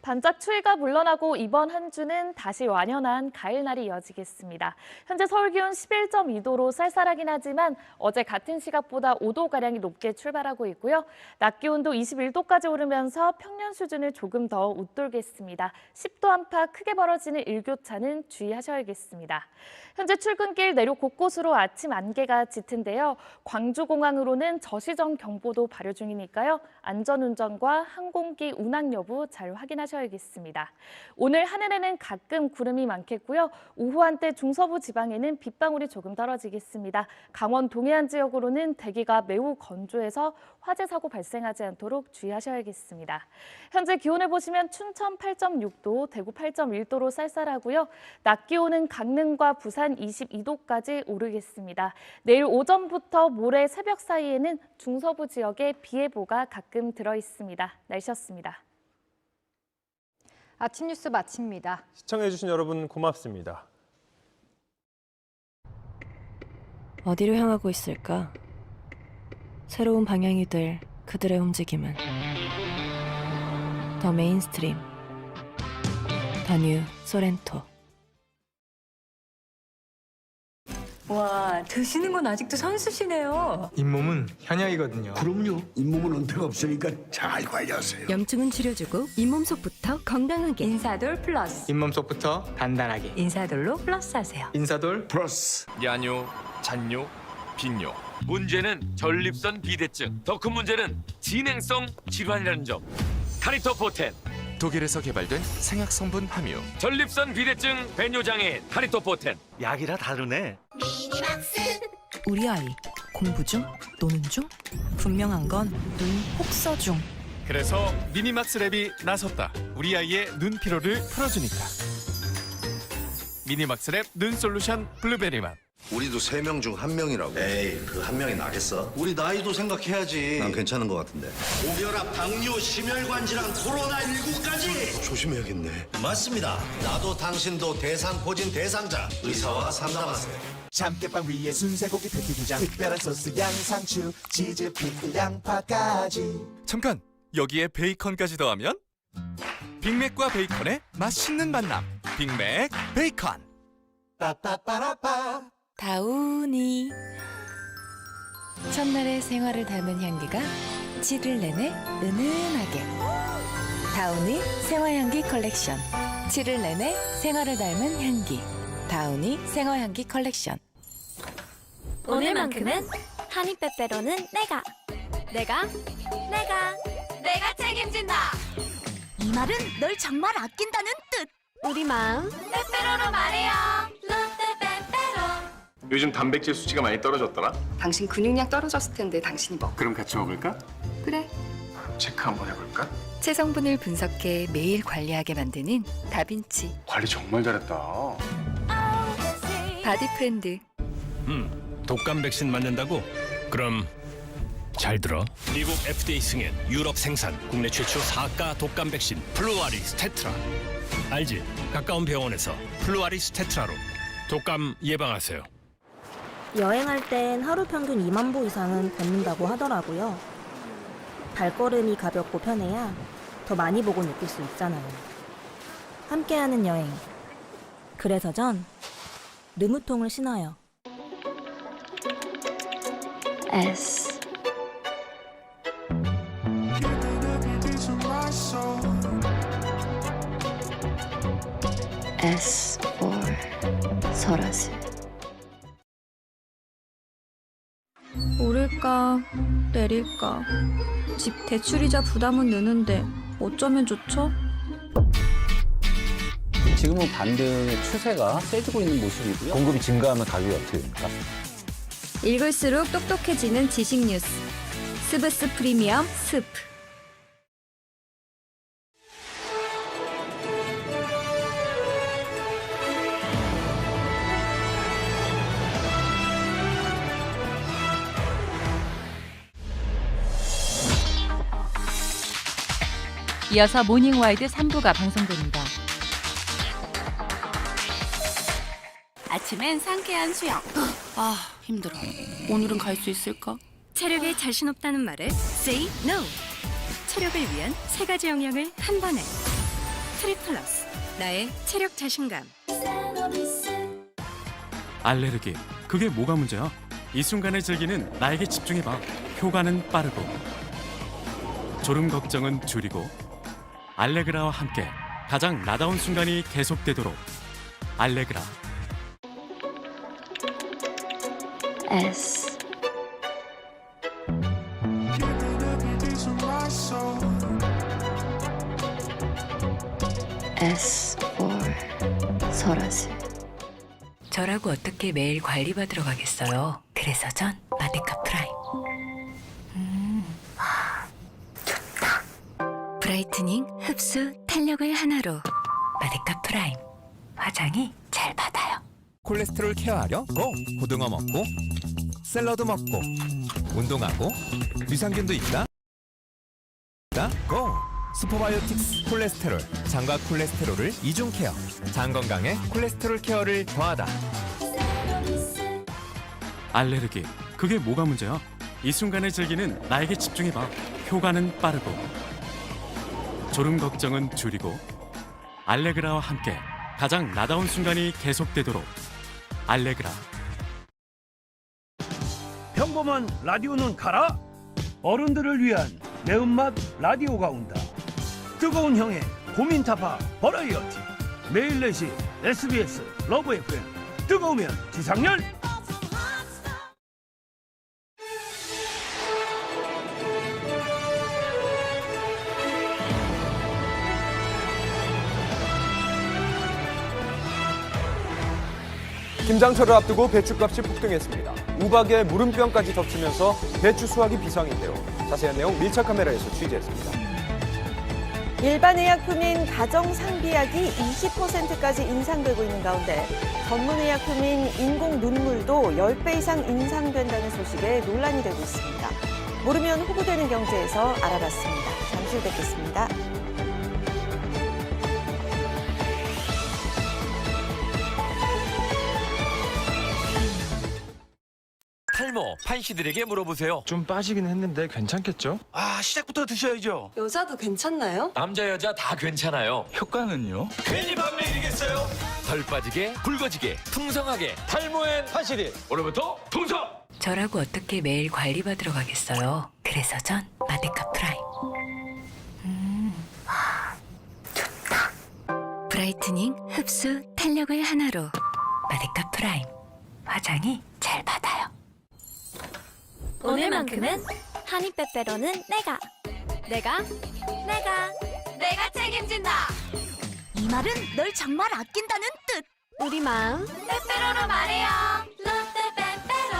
반짝 추위가 물러나고 이번 한 주는 다시 완연한 가을날이 이어지겠습니다. 현재 서울 기온 11.2도로 쌀쌀하긴 하지만 어제 같은 시각보다 5도가량이 높게 출발하고 있고요. 낮 기온도 21도까지 오르면서 평년 수준을 조금 더 웃돌겠습니다. 10도 안팎 크게 벌어지는 일교차는 주의하셔야겠습니다. 현재 출근길 내륙 곳곳으로 아침 안개가 짙은데요. 광주공항으로는 저시정 경보도 발효 중이니까요. 안전운전과 항공기 운항 여부 잘 확인하셔야겠습니다. 오늘 하늘에는 가끔 구름이 많겠고요. 오후 한때 중서부 지방에는 빗방울이 조금 떨어지겠습니다. 강원 동해안 지역으로는 대기가 매우 건조해서 화재 사고 발생하지 않도록 주의하셔야겠습니다. 현재 기온을 보시면 춘천 8.6도, 대구 8.1도로 쌀쌀하고요. 낮 기온은 강릉과 부산 22도까지 오르겠습니다. 내일 오전부터 모레 새벽 사이에는 중서부 지역에 비 예보가 가끔 들어 있습니다. 날씨였습니다. 아침 뉴스 마칩니다. 시청해주신 여러분 고맙습니다. 어디로 향하고 있을까? 새로운 방향이 될 그들의 움직임은 더 메인스트림, 더 뉴 소렌토. 와, 드시는 건 아직도 선수시네요. 잇몸은 현약이거든요. 그럼요. 잇몸은 은퇴가 없으니까 잘 관리하세요. 염증은 줄여주고 잇몸 속부터 건강하게. 인사돌 플러스. 잇몸 속부터 단단하게. 인사돌로 플러스 하세요. 인사돌 플러스. 야뇨, 잔뇨, 빈뇨. 문제는 전립선 비대증. 더 큰 문제는 진행성 질환이라는 점. 카리토 포텐. 독일에서 개발된 생약 성분 함유. 전립선 비대증 배뇨장애 카리토 포텐. 약이라 다르네. 우리 아이 공부 중? 노는 중? 분명한 건 눈 혹서 중. 그래서 미니막스 랩이 나섰다. 우리 아이의 눈 피로를 풀어주니까. 미니막스 랩 눈 솔루션 블루베리 맛. 우리도 3명 중 1명이라고. 에이, 그 한 명이 나겠어? 우리 나이도 생각해야지. 난 괜찮은 것 같은데. 고혈압, 당뇨, 심혈관 질환, 코로나19까지 조심해야겠네. 맞습니다. 나도 당신도 대상포진 대상자. 의사와 상담하세요. 참깨빵 위에 순세고기 패티두장, 특별한 소스 양상추, 치즈, 피클, 양파까지. 잠깐! 여기에 베이컨까지 더하면 빅맥과 베이컨의 맛있는 만남. 빅맥 베이컨. 빠빠빠라빠. 다우니. 첫날의 생활을 닮은 향기가 7일 내내 은은하게. 다우니 생화향기 컬렉션. 7일 내내 생활을 닮은 향기. 다우니 생화향기 컬렉션. 오늘만큼은 하니빼빼로는 내가 책임진다. 이 말은 널 정말 아낀다는 뜻. 우리 마음 빼빼로로 말해요. 롯데 빼빼로. 요즘 단백질 수치가 많이 떨어졌더라. 당신 근육량 떨어졌을 텐데 당신이 먹어. 그럼 같이 먹을까? 그래. 체크 한번 해볼까? 체성분을 분석해 매일 관리하게 만드는 다빈치. 관리 정말 잘했다. 바디프렌드. 독감 백신 맞는다고? 그럼 잘 들어. 미국 FDA 승인, 유럽 생산, 국내 최초 4가 독감 백신 플루아리스 테트라. 알지? 가까운 병원에서 플루아리스 테트라로 독감 예방하세요. 여행할 땐 하루 평균 2만 보 이상은 걷는다고 하더라고요. 발걸음이 가볍고 편해야 더 많이 보고 느낄 수 있잖아요. 함께하는 여행. 그래서 전 르무통을 신어요. S S4 설아지. 오를까 내릴까. 집 대출이자 부담은 느는데 어쩌면 좋죠? 지금은 반등의 추세가 세지고 있는 모습이고요. 공급이 증가하면 가격이 어떻게 됩니까? 읽을수록 똑똑해지는 지식 뉴스. 스브스 프리미엄 스프. 이어서 모닝와이드 3부가 방송됩니다. 아침엔 상쾌한 수영. 힘들어. 오늘은 갈 수 있을까? 체력에 자신 없다는 말을 Say No. 체력을 위한 3가지 영역을 한 번에. 트리플러스. 나의 체력 자신감. 알레르기. 그게 뭐가 문제야? 이 순간을 즐기는 나에게 집중해봐. 효과는 빠르고 졸음 걱정은 줄이고 알레그라와 함께 가장 나다운 순간이 계속되도록 알레그라. S S for 설아슬. 저라고 어떻게 매일 관리받으러 가겠어요. 그래서 전 마데카 프라임. 좋다. 브라이트닝, 흡수, 탄력을 하나로. 마데카 프라임. 화장이 잘 받아요. 콜레스테롤 케어하려 고! 고등어 먹고 샐러드 먹고 운동하고 유산균도 있다 고! 슈퍼바이오틱스 콜레스테롤. 장과 콜레스테롤을 이중 케어. 장 건강에 콜레스테롤 케어를 더하다. 알레르기. 그게 뭐가 문제야? 이 순간을 즐기는 나에게 집중해봐. 효과는 빠르고 졸음 걱정은 줄이고 알레그라와 함께 가장 나다운 순간이 계속되도록 알레그라. 평범한 라디오는 가라. 어른들을 위한 매운맛 라디오가 온다. 뜨거운 형의 고민 타파 버라이어티. 매일 4시 SBS 러브 FM. 뜨거우면 지상렬. 김장철을 앞두고 배추값이 폭등했습니다. 우박에 물음병까지 덮치면서 배추 수확이 비상인데요. 자세한 내용 밀착 카메라에서 취재했습니다. 일반 의약품인 가정상비약이 20%까지 인상되고 있는 가운데 전문 의약품인 인공 눈물도 10배 이상 인상된다는 소식에 논란이 되고 있습니다. 모르면 호구되는 경제에서 알아봤습니다. 잠시 후 뵙겠습니다. 탈모 판시들에게 물어보세요. 좀 빠지긴 했는데 괜찮겠죠? 시작부터 드셔야죠. 여자도 괜찮나요? 남자 여자 다 괜찮아요. 효과는요? 괜히 반맥이겠어요. 덜 빠지게 굵어지게 풍성하게 탈모엔 판시들. 오늘부터 풍성. 저라고 어떻게 매일 관리받으러 가겠어요. 그래서 전 마데카 프라임. 좋다. 브라이트닝, 흡수, 탄력을 하나로. 마데카 프라임. 화장이 잘 받아요. 오늘만큼은 하니 빼빼로는 내가 책임진다. 이 말은 널 정말 아낀다는 뜻. 우리 마음 빼빼로로 말해요. 롯데 빼빼로.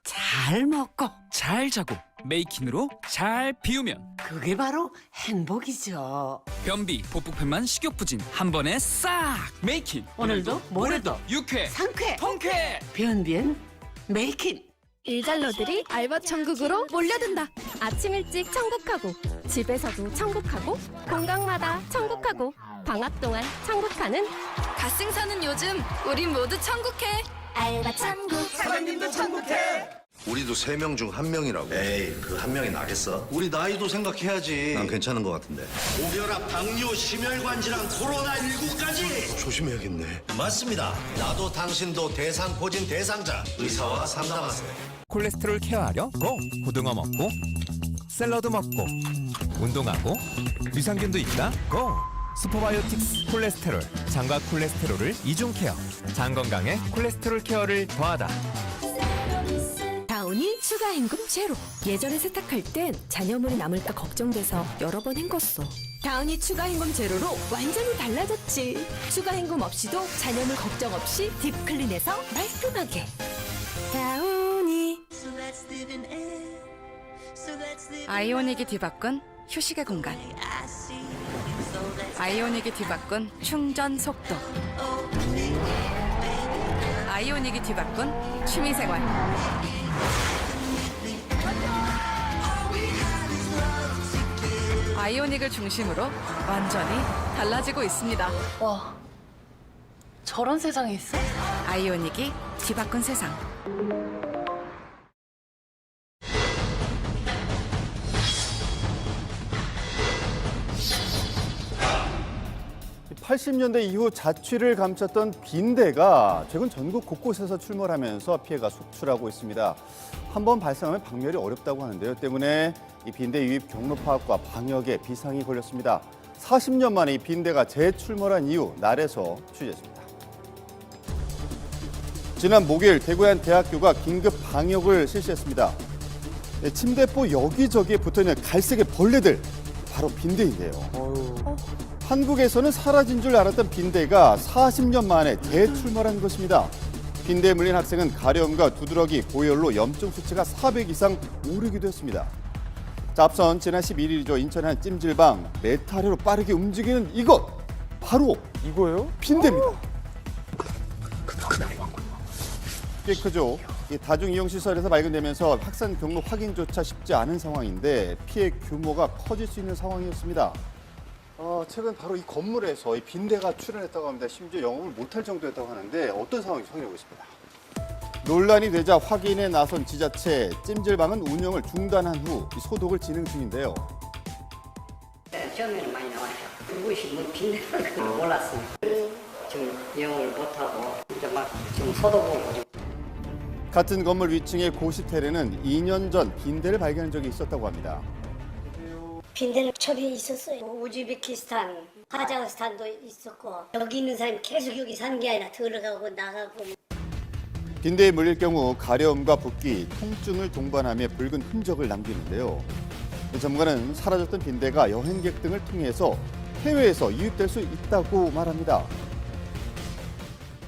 잘 먹고 잘 자고 메이킨으로 잘 비우면 그게 바로 행복이죠. 변비, 복부편만 식욕부진 한 번에 싹 메이킨. 오늘도 모레도 유쾌 상쾌 통쾌. 변비엔 메이킨. 일잘러들이 알바 천국으로 몰려든다. 아침 일찍 천국하고 집에서도 천국하고 공강마다 천국하고 방학 동안 천국하는 갓생사는 요즘 우린 모두 천국해. 알바 천국. 사장님도 천국해. 우리도 3명 중 1명이라고. 에이, 그 1명이 나겠어? 우리 나이도 생각해야지. 난 괜찮은 것 같은데. 고혈압, 당뇨, 심혈관 질환, 코로나19까지 조심해야겠네. 맞습니다. 나도 당신도 대상포진 대상자. 의사와 상담하세요. 콜레스테롤 케어하려 고! 고등어 먹고 샐러드 먹고 운동하고 유산균도 있다 고! 슈퍼바이오틱스 콜레스테롤. 장과 콜레스테롤을 이중 케어. 장 건강에 콜레스테롤 케어를 더하다. 다운이 추가 헹굼 제로. 예전에 세탁할 땐 잔여물이 남을까 걱정돼서 여러 번 헹궜어. 다운이 추가 헹굼 제로로 완전히 달라졌지. 추가 헹굼 없이도 잔여물 걱정 없이 딥클린해서 말끔하게. 다운이. 아이오닉이 뒤바꾼 휴식의 공간. 아이오닉이 뒤바꾼 충전 속도. 아이오닉이 뒤바꾼 취미생활. 아이오닉을 중심으로 완전히 달라지고 있습니다. 와, 저런 세상이 있어? 아이오닉이 뒤바꾼 세상. 80년대 이후 자취를 감췄던 빈대가 최근 전국 곳곳에서 출몰하면서 피해가 속출하고 있습니다. 한번 발생하면 박멸이 어렵다고 하는데요. 때문에 이 빈대 유입 경로 파악과 방역에 비상이 걸렸습니다. 40년 만에 이 빈대가 재출몰한 이유 날에서 취재했습니다. 지난 목요일 대구의 한 대학교가 긴급 방역을 실시했습니다. 침대포 여기저기에 붙어있는 갈색의 벌레들, 바로 빈대인데요. 한국에서는 사라진 줄 알았던 빈대가 40년 만에 재출몰한 것입니다. 빈대에 물린 학생은 가려움과 두드러기, 고열로 염증 수치가 400 이상 오르기도 했습니다. 자, 앞선 지난 11일이죠. 인천의 한 찜질방, 메타르로 빠르게 움직이는 이것, 바로 이거예요? 빈대입니다. 꽤 크죠. 이 다중이용시설에서 발견되면서 확산 경로 확인조차 쉽지 않은 상황인데 피해 규모가 커질 수 있는 상황이었습니다. 최근 바로 이 건물에서 이 빈대가 출현했다고 합니다. 심지어 영업을 못할 정도였다고 하는데 어떤 상황인지 확인해 보겠습니다. 논란이 되자 확인에 나선 지자체, 찜질방은 운영을 중단한 후 소독을 진행 중인데요. 처음에는 많이 나왔죠. 그것이 뭐 빈대라는 걸 몰랐어요. 지금 영업을 못하고 이제 막 지금 소독하고. 같은 건물 위층의 고시텔에는 2년 전 빈대를 발견한 적이 있었다고 합니다. 빈대는 처리에 있었어요. 우즈베키스탄, 카자흐스탄도 있었고 여기 있는 사람이 계속 여기 사는 게 아니라 들어가고 나가고. 빈대에 물릴 경우 가려움과 붓기, 통증을 동반하며 붉은 흔적을 남기는데요. 전문가는 사라졌던 빈대가 여행객 등을 통해서 해외에서 유입될 수 있다고 말합니다.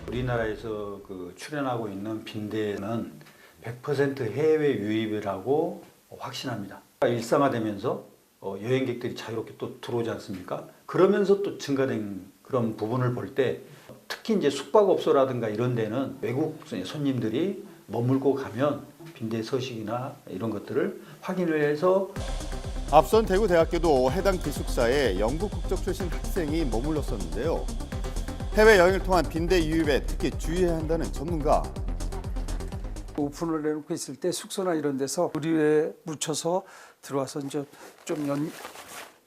우리나라에서 출현하고 있는 빈대는 100% 해외 유입이라고 확신합니다. 일상화되면서 여행객들이 자유롭게 또 들어오지 않습니까? 그러면서 또 증가된 그런 부분을 볼 때 특히 이제 숙박업소라든가 이런 데는 외국 손님들이 머물고 가면 빈대 서식이나 이런 것들을 확인을 해서. 앞선 대구대학교도 해당 기숙사에 영국 국적 출신 학생이 머물렀었는데요. 해외여행을 통한 빈대 유입에 특히 주의해야 한다는 전문가. 오픈을 해놓고 있을 때 숙소나 이런 데서 우리에 묻혀서 들어와서 이제 좀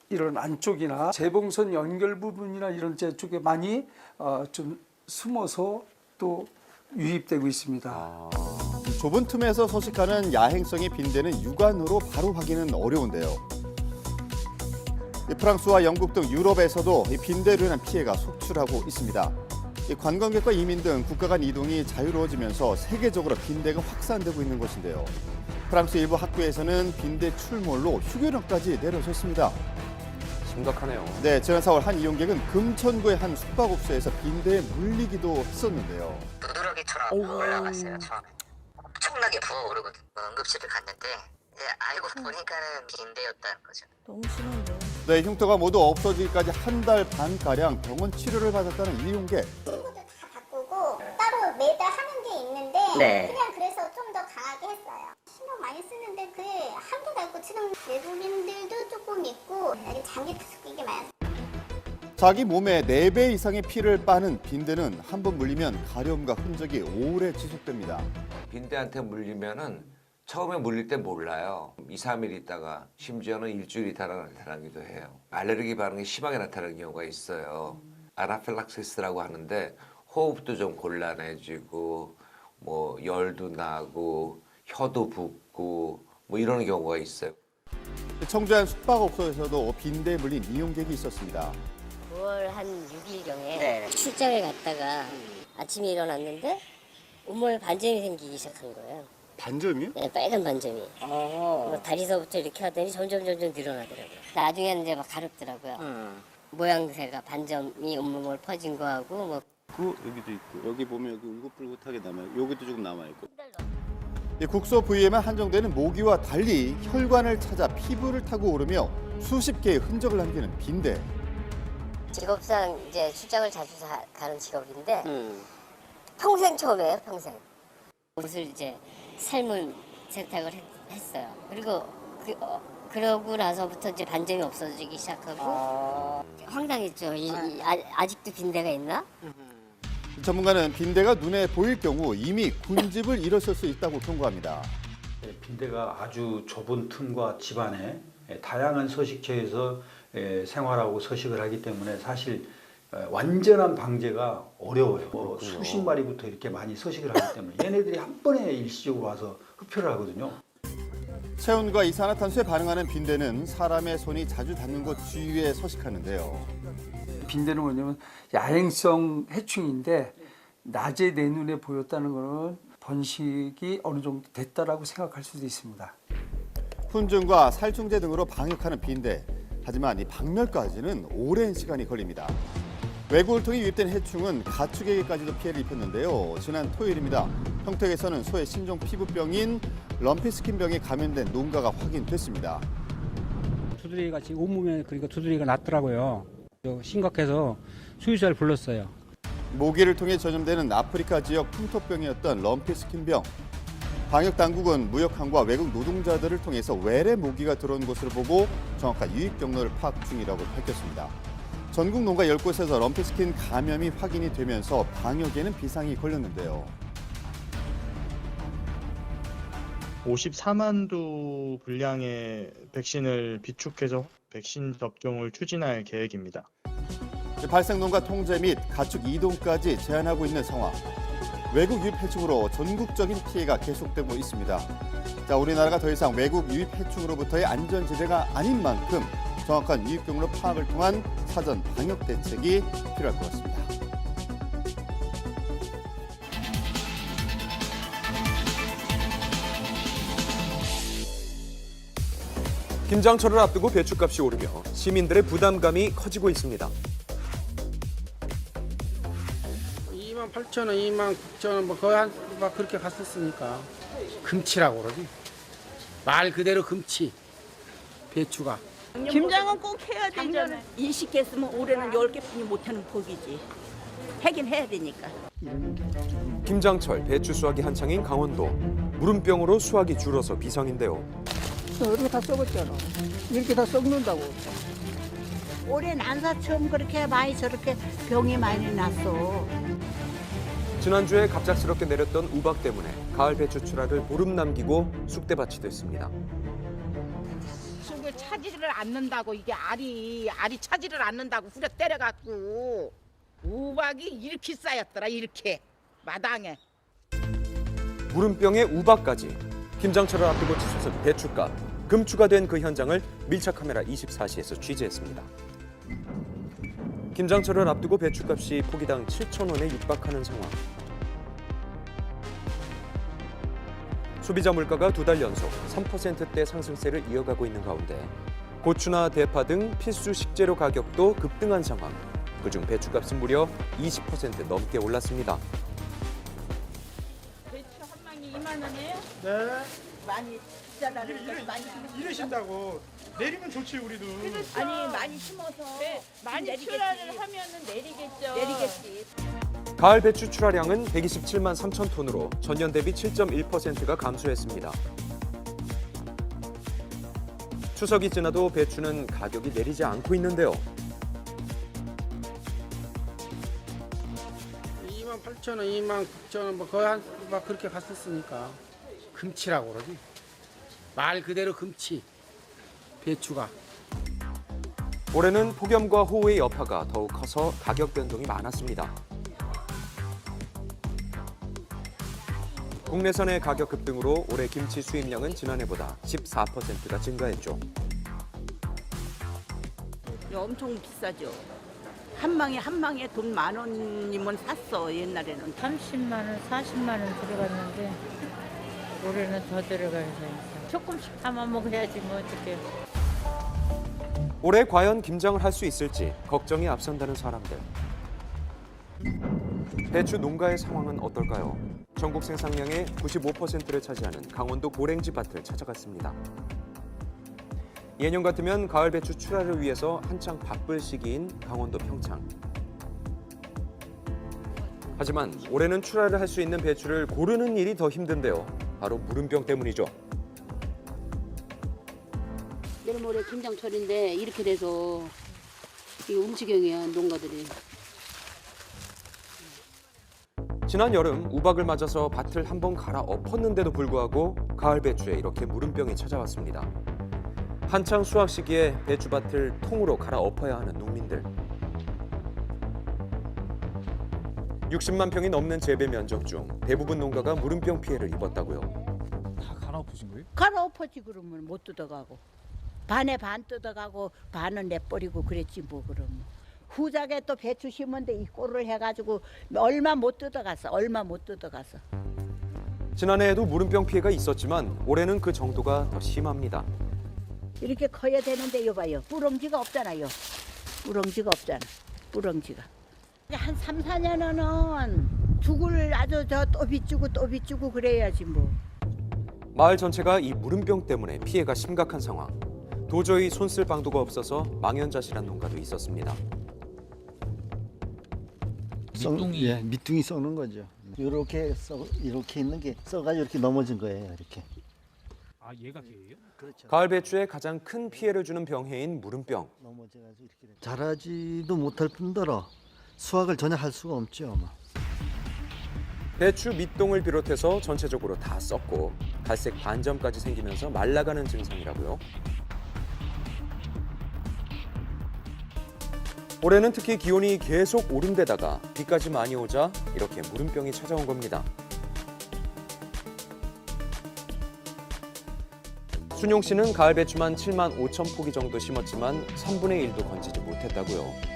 이런 안쪽이나 재봉선 연결 부분이나 이런 데 쪽에 많이 좀 숨어서 또 유입되고 있습니다. 좁은 틈에서 서식하는 야행성의 빈대는 육안으로 바로 확인은 어려운데요. 프랑스와 영국 등 유럽에서도 이 빈대로 인한 피해가 속출하고 있습니다. 관광객과 이민 등 국가 간 이동이 자유로워지면서 세계적으로 빈대가 확산되고 있는 것인데요. 프랑스 일부 학교에서는 빈대 출몰로 휴교령까지 내려졌습니다. 심각하네요. 네, 지난 4월 한 이용객은 금천구의 한 숙박업소에서 빈대에 물리기도 했었는데요. 두드러기처럼 올라갔어요, 처음에. 엄청나게 부어오르고 응급실을 갔는데 알고 보니까는 빈대였다는 거죠. 너무 심한데. 네, 흉터가 모두 없어지기까지 한 달 반가량 병원 치료를 받았다는 이용객. 친구들 다 바꾸고 따로 매달 하는 게 있는데 네. 그냥 그래서 좀 더 강하게 했어요. 신경 많이 쓰는데 그게 한계가 있고 지금 외국인들도 조금 있고 여기 장기 투숙 이게 많아요. 자기 몸에 4배 이상의 피를 빠는 빈대는 한 번 물리면 가려움과 흔적이 오래 지속됩니다. 빈대한테 물리면은 처음에 물릴 때 몰라요. 2, 3일 있다가 심지어는 일주일 있다가 나타나기도 해요. 알레르기 반응이 심하게 나타나는 경우가 있어요. 아나필락시스라고 하는데 호흡도 좀 곤란해지고 뭐 열도 나고 혀도 붓고 뭐 이런 경우가 있어요. 청주한 숙박업소에서도 빈대에 물린 이용객이 있었습니다. 9월 한 6일경에 출장을 갔다가 아침에 일어났는데 온몸에 반점이 생기기 시작한 거예요. 반점이요? 네, 빨간 반점이. 뭐 다리서부터 이렇게 하더니 점점 늘어나더라고요. 나중에는 이제 막 가렵더라고요. 모양새가 반점이 온몸을 퍼진 거하고 뭐. 여기도 있고 여기 보면 여기 울긋불긋하게 남아요. 여기도 조금 남아 있고. 이 국소 부위에만 한정되는 모기와 달리 혈관을 찾아 피부를 타고 오르며 수십 개의 흔적을 남기는 빈대. 직업상 이제 출장을 자주 가는 직업인데 평생 처음이에요, 평생. 옷을 이제 삶은 세탁을 했어요. 그리고 그러고 나서부터 이제 반점이 없어지기 시작하고 황당했죠. 아직도 빈대가 있나? 전문가는 빈대가 눈에 보일 경우 이미 군집을 일었을 수 있다고 경고합니다. 빈대가 아주 좁은 틈과 집안에 다양한 서식처에서 생활하고 서식을 하기 때문에 사실 완전한 방제가 어려워요. 수십 마리부터 이렇게 많이 서식을 하기 때문에 얘네들이 한 번에 일시적으로 와서 흡혈을 하거든요. 체온과 이산화탄소에 반응하는 빈대는 사람의 손이 자주 닿는 곳 주위에 서식하는데요. 빈대는 뭐냐면 야행성 해충인데 낮에 내 눈에 보였다는 것은 번식이 어느 정도 됐다라고 생각할 수도 있습니다. 훈증과 살충제 등으로 방역하는 빈대. 하지만 이 박멸까지는 오랜 시간이 걸립니다. 외국을 통해 유입된 해충은 가축에게까지도 피해를 입혔는데요. 지난 토요일입니다. 평택에서는 소의 신종 피부병인 럼피스킨병에 감염된 농가가 확인됐습니다. 두드리기가 지금 온몸에 그러니까 두드리기가 났더라고요. 심각해서 수의사를 불렀어요. 모기를 통해 전염되는 아프리카 지역 풍토병이었던 럼피스킨병. 방역 당국은 무역항과 외국 노동자들을 통해서 외래 모기가 들어온 것으로 보고 정확한 유입 경로를 파악 중이라고 밝혔습니다. 전국 농가 10곳에서 럼피스킨 감염이 확인이 되면서 방역에는 비상이 걸렸는데요. 54만 두 분량의 백신을 비축해서 백신 접종을 추진할 계획입니다. 발생 농가 통제 및 가축 이동까지 제한하고 있는 상황. 외국 유입 해충으로 전국적인 피해가 계속되고 있습니다. 자, 우리나라가 더 이상 외국 유입 해충으로부터의 안전지대가 아닌 만큼 정확한 유입 경로 파악을 통한 사전 방역 대책이 필요할 것 같습니다. 김장철을 앞두고 배추값이 오르며 시민들의 부담감이 커지고 있습니다. 28,000원, 29,000원 뭐 거의 막 그렇게 갔었으니까 금치라고 그러지. 말 그대로 금치. 배추가. 김장은 꼭 해야 되잖아요. 20개 했으면 올해는 10개뿐이 못하는 복이지. 하긴 해야 되니까. 김장철 배추 수확이 한창인 강원도. 무름병으로 수확이 줄어서 비상인데요. 이렇게 다 썩었잖아. 이렇게 다 썩는다고. 올해 난사 처음 그렇게 많이 저렇게 병이 많이 났어. 지난주에 갑작스럽게 내렸던 우박 때문에 가을 배추 출하를 보름 남기고 쑥대밭이 됐습니다. 쑥을 차지를 않는다고 이게 알이 차지를 않는다고 후려 때려갖고 우박이 이렇게 쌓였더라 이렇게 마당에. 무름병에 우박까지. 김장철을 앞두고 치솟은 배추값. 금추가 된 그 현장을 밀착카메라 24시에서 취재했습니다. 김장철을 앞두고 배추값이 포기당 7,000원에 육박하는 상황. 소비자 물가가 두 달 연속 3%대 상승세를 이어가고 있는 가운데 고추나 대파 등 필수 식재료 가격도 급등한 상황. 그중 배추값은 무려 20% 넘게 올랐습니다. 배추 한 망이 2만 원이에요? 네. 많이 비싸다는 많이 이러신다고 내리면 좋지 우리도. 아니 많이 심어서 많이 출하를 하면은 내리겠죠. 내리겠지. 가을 배추 출하량은 127만 3천 톤으로 전년 대비 7.1%가 감소했습니다. 추석이 지나도 배추는 가격이 내리지 않고 있는데요. 28,000원, 29,000원 뭐 거의 막 그렇게 갔었으니까 금치라고 그러지. 말 그대로 금치. 배추가. 올해는 폭염과 호우의 여파가 더욱 커서 가격 변동이 많았습니다. 국내산의 가격 급등으로 올해 김치 수입량은 지난해보다 14%가 증가했죠. 엄청 비싸죠. 한 망에 돈 10,000원이면 샀어. 옛날에는 30만 원, 40만 원 들어갔는데 올해는 더 들어가서 조금씩 담아 먹어야지 뭐 어떻게. 올해 과연 김장을 할 수 있을지 걱정이 앞선다는 사람들. 배추 농가의 상황은 어떨까요? 전국 생산량의 95%를 차지하는 강원도 고랭지 밭을 찾아갔습니다. 예년 같으면 가을 배추 출하를 위해서 한창 바쁠 시기인 강원도 평창. 하지만 올해는 출하를 할 수 있는 배추를 고르는 일이 더 힘든데요. 바로 무름병 때문이죠. 내일 모레 김장철인데 이렇게 돼서 이 움직임이야 농가들이. 지난 여름 우박을 맞아서 밭을 한번 갈아엎었는데도 불구하고 가을 배추에 이렇게 무름병이 찾아왔습니다. 한창 수확 시기에 배추밭을 통으로 갈아엎어야 하는 농민들. 60만 평이 넘는 재배 면적 중 대부분 농가가 무름병 피해를 입었다고요. 다 갈아엎으신 거예요? 갈아엎었지 그러면 못 뜯어가고 반에 반 뜯어가고 반은 내버리고 그랬지 뭐 그러면. 후작에 또 배추 심은데 이 꼴을 해가지고 얼마 못 뜯어갔어. 지난해에도 무름병 피해가 있었지만 올해는 그 정도가 더 심합니다. 이렇게 커야 되는데 이거 봐요. 뿌렁지가 없잖아요. 뿌렁지가. 한 3, 4년은 죽을 아주 또 비추고 그래야지 뭐. 마을 전체가 이 무름병 때문에 피해가 심각한 상황. 도저히 손쓸 방도가 없어서 망연자실한 농가도 있었습니다. 밑둥이 썩는 거죠. 이렇게 있는 게 썩가지고 이렇게 넘어진 거예요. 이렇게. 아, 얘가 개예요? 그렇죠. 가을 배추에 가장 큰 피해를 주는 병해인 무름병. 넘어져가지고 이렇게 자라지도 못할 뿐더러 수확을 전혀 할 수가 없죠. 배추 밑동을 비롯해서 전체적으로 다 썩고 갈색 반점까지 생기면서 말라가는 증상이라고요. 올해는 특히 기온이 계속 오른 데다가 비까지 많이 오자 이렇게 무름병이 찾아온 겁니다. 순용 씨는 가을 배추만 7만 5천 포기 정도 심었지만 3분의 1도 건지지 못했다고요.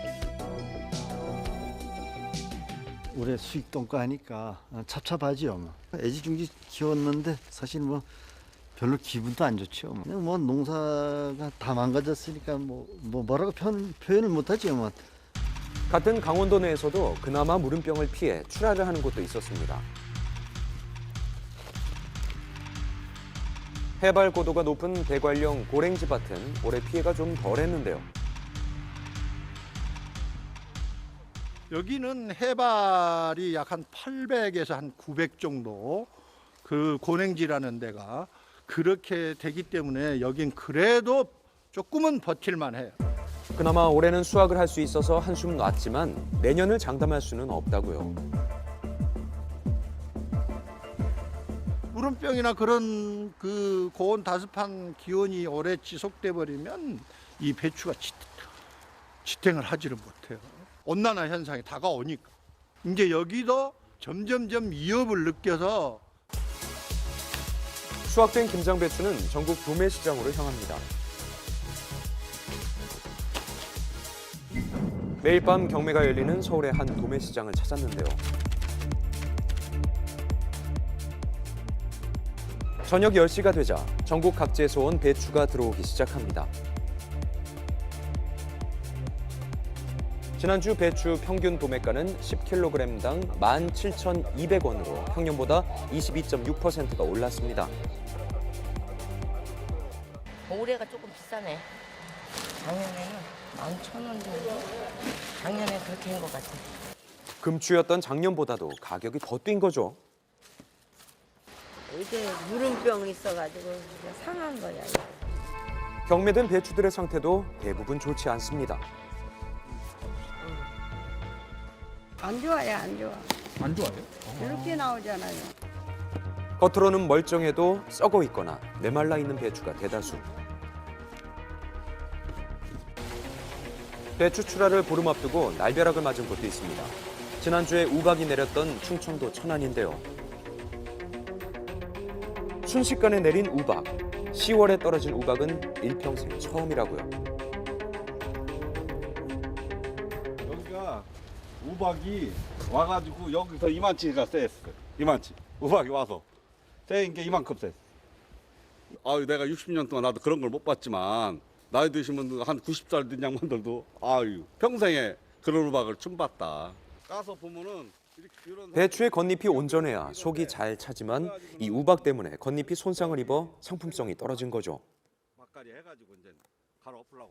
올해 수익 동가 하니까 찹찹하지요. 애지중지 키웠는데 사실 뭐 별로 기분도 안 좋죠. 그냥 뭐 농사가 다 망가졌으니까 뭐라고 표현을 못하죠. 같은 강원도 내에서도 그나마 무름병을 피해 출하를 하는 곳도 있었습니다. 해발 고도가 높은 대관령 고랭지 밭은 올해 피해가 좀 덜했는데요. 여기는 해발이 약 한 800에서 한 900 정도 그 고랭지라는 데가 그렇게 되기 때문에 여긴 그래도 조금은 버틸만 해요. 그나마 올해는 수확을 할 수 있어서 한숨 놨지만 내년을 장담할 수는 없다고요. 무름병이나 그런 그 고온 다습한 기온이 오래 지속돼 버리면 이 배추가 지탱을 하지를 못해요. 온난화 현상이 다가오니까. 이제 여기도 점점점 위협을 느껴서 수확된 김장 배추는 전국 도매 시장으로 향합니다. 매일 밤 경매가 열리는 서울의 한 도매 시장을 찾았는데요. 저녁 10시가 되자 전국 각지에서 온 배추가 들어오기 시작합니다. 지난주 배추 평균 도매가는 10kg당 17,200원으로 평년보다 22.6%가 올랐습니다. 올해가 조금 비싸네. 작년에는 11,000원 정도? 작년에 그렇게 한 것 같아. 금추였던 작년보다도 가격이 더 뛴 거죠. 이게 무름병이 있어가지고 상한 거야. 경매된 배추들의 상태도 대부분 좋지 않습니다. 안 좋아요, 안 좋아. 안 좋아요? 이렇게 나오잖아요. 겉으로는 멀쩡해도 썩어 있거나 메말라 있는 배추가 대다수. 배추 출하를 보름 앞두고 날벼락을 맞은 곳도 있습니다. 지난주에 우박이 내렸던 충청도 천안인데요. 순식간에 내린 우박. 10월에 떨어진 우박은 일평생 처음이라고요. 여기가 우박이 와가지고 여기서 이만치가 셌어. 이만치. 우박이 와서 쎄인 게 이만큼 셌어. 아유, 내가 60년 동안 나도 그런 걸 못 봤지만 나이 드시면 한 90살 된 양반들도 아유 평생에 그런 우박을 처음 봤다. 까서 보면은 배추의 겉잎이 온전해야 속이 잘 차지만 이 우박 때문에 겉잎이 손상을 입어 상품성이 떨어진 거죠. 막가리 해가지고 이제 갈아 엎으려고.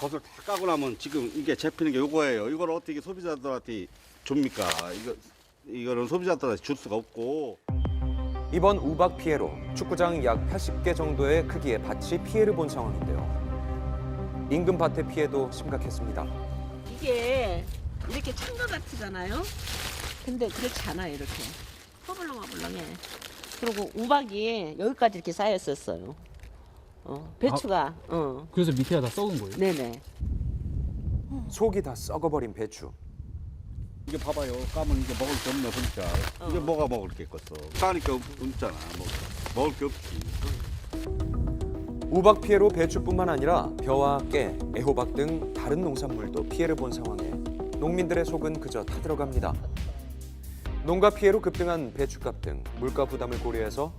겉을 다 까고 나면 지금 이게 잡히는 게 요거예요. 이걸 어떻게 소비자들한테 줍니까? 이거는 소비자들한테 줄 수가 없고. 이번 우박 피해로 축구장 약 80개 정도의 크기의 밭이 피해를 본 상황인데요. 인근 밭의 피해도 심각했습니다. 이게 이렇게 찬 것 같잖아요. 근데 그렇지 않아요, 이렇게. 허벌렁허벌렁해. 그리고 우박이 여기까지 이렇게 쌓였었어요. 배추가. 그래서 밑에가 다 썩은 거예요? 네네. 속이 다 썩어버린 배추. 이게 봐봐요. 까면 이게 먹을 게 없네 보니까. 이게 뭐가 먹을 게 있겠어. 까니까 없잖아. 먹을 게 없지. 우박 피해로 배추뿐만 아니라 벼와 깨, 애호박 등 다른 농산물도 피해를 본 상황에 농민들의 속은 그저 타들어갑니다. 농가 피해로 급등한 배추값 등 물가 부담을 고려해서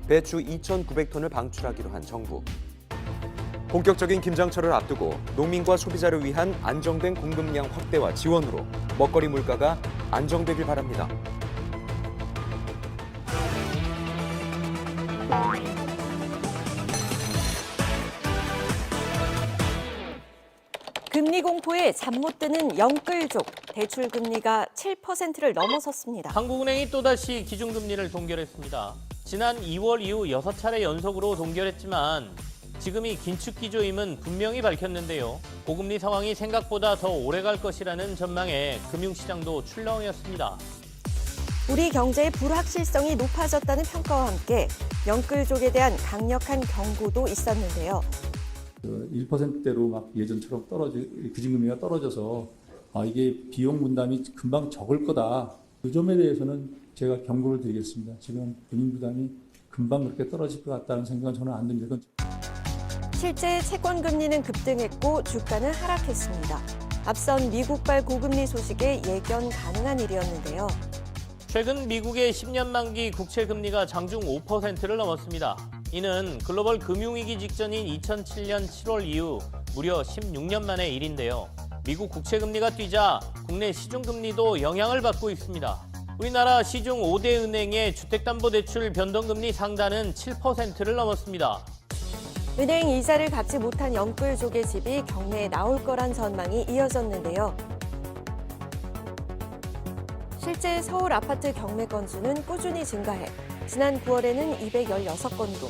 배추 2,900톤을 방출하기로 한 정부. 본격적인 김장철을 앞두고 농민과 소비자를 위한 안정된 공급량 확대와 지원으로 먹거리 물가가 안정되길 바랍니다. 금리 공포에 잠 못 드는 영끌족. 대출 금리가 7%를 넘어섰습니다. 한국은행이 또다시 기준금리를 동결했습니다. 지난 2월 이후 6차례 연속으로 동결했지만 지금이 긴축 기조임은 분명히 밝혔는데요. 고금리 상황이 생각보다 더 오래 갈 것이라는 전망에 금융시장도 출렁이었습니다. 우리 경제의 불확실성이 높아졌다는 평가와 함께 영끌족에 대한 강력한 경고도 있었는데요. 1%대로 막 예전처럼 기준금리가 떨어져서 이게 비용 분담이 금방 적을 거다. 그 점에 대해서는 제가 경고를 드리겠습니다. 지금 금융 부담이 금방 그렇게 떨어질 것 같다는 생각은 저는 안 듭니다. 실제 채권 금리는 급등했고 주가는 하락했습니다. 앞선 미국발 고금리 소식에 예견 가능한 일이었는데요. 최근 미국의 10년 만기 국채 금리가 장중 5%를 넘었습니다. 이는 글로벌 금융위기 직전인 2007년 7월 이후 무려 16년 만의 일인데요. 미국 국채 금리가 뛰자 국내 시중금리도 영향을 받고 있습니다. 우리나라 시중 5대 은행의 주택담보대출 변동금리 상단은 7%를 넘었습니다. 은행 이자를 갚지 못한 영끌족의 집이 경매에 나올 거란 전망이 이어졌는데요. 실제 서울 아파트 경매 건수는 꾸준히 증가해 지난 9월에는 216건으로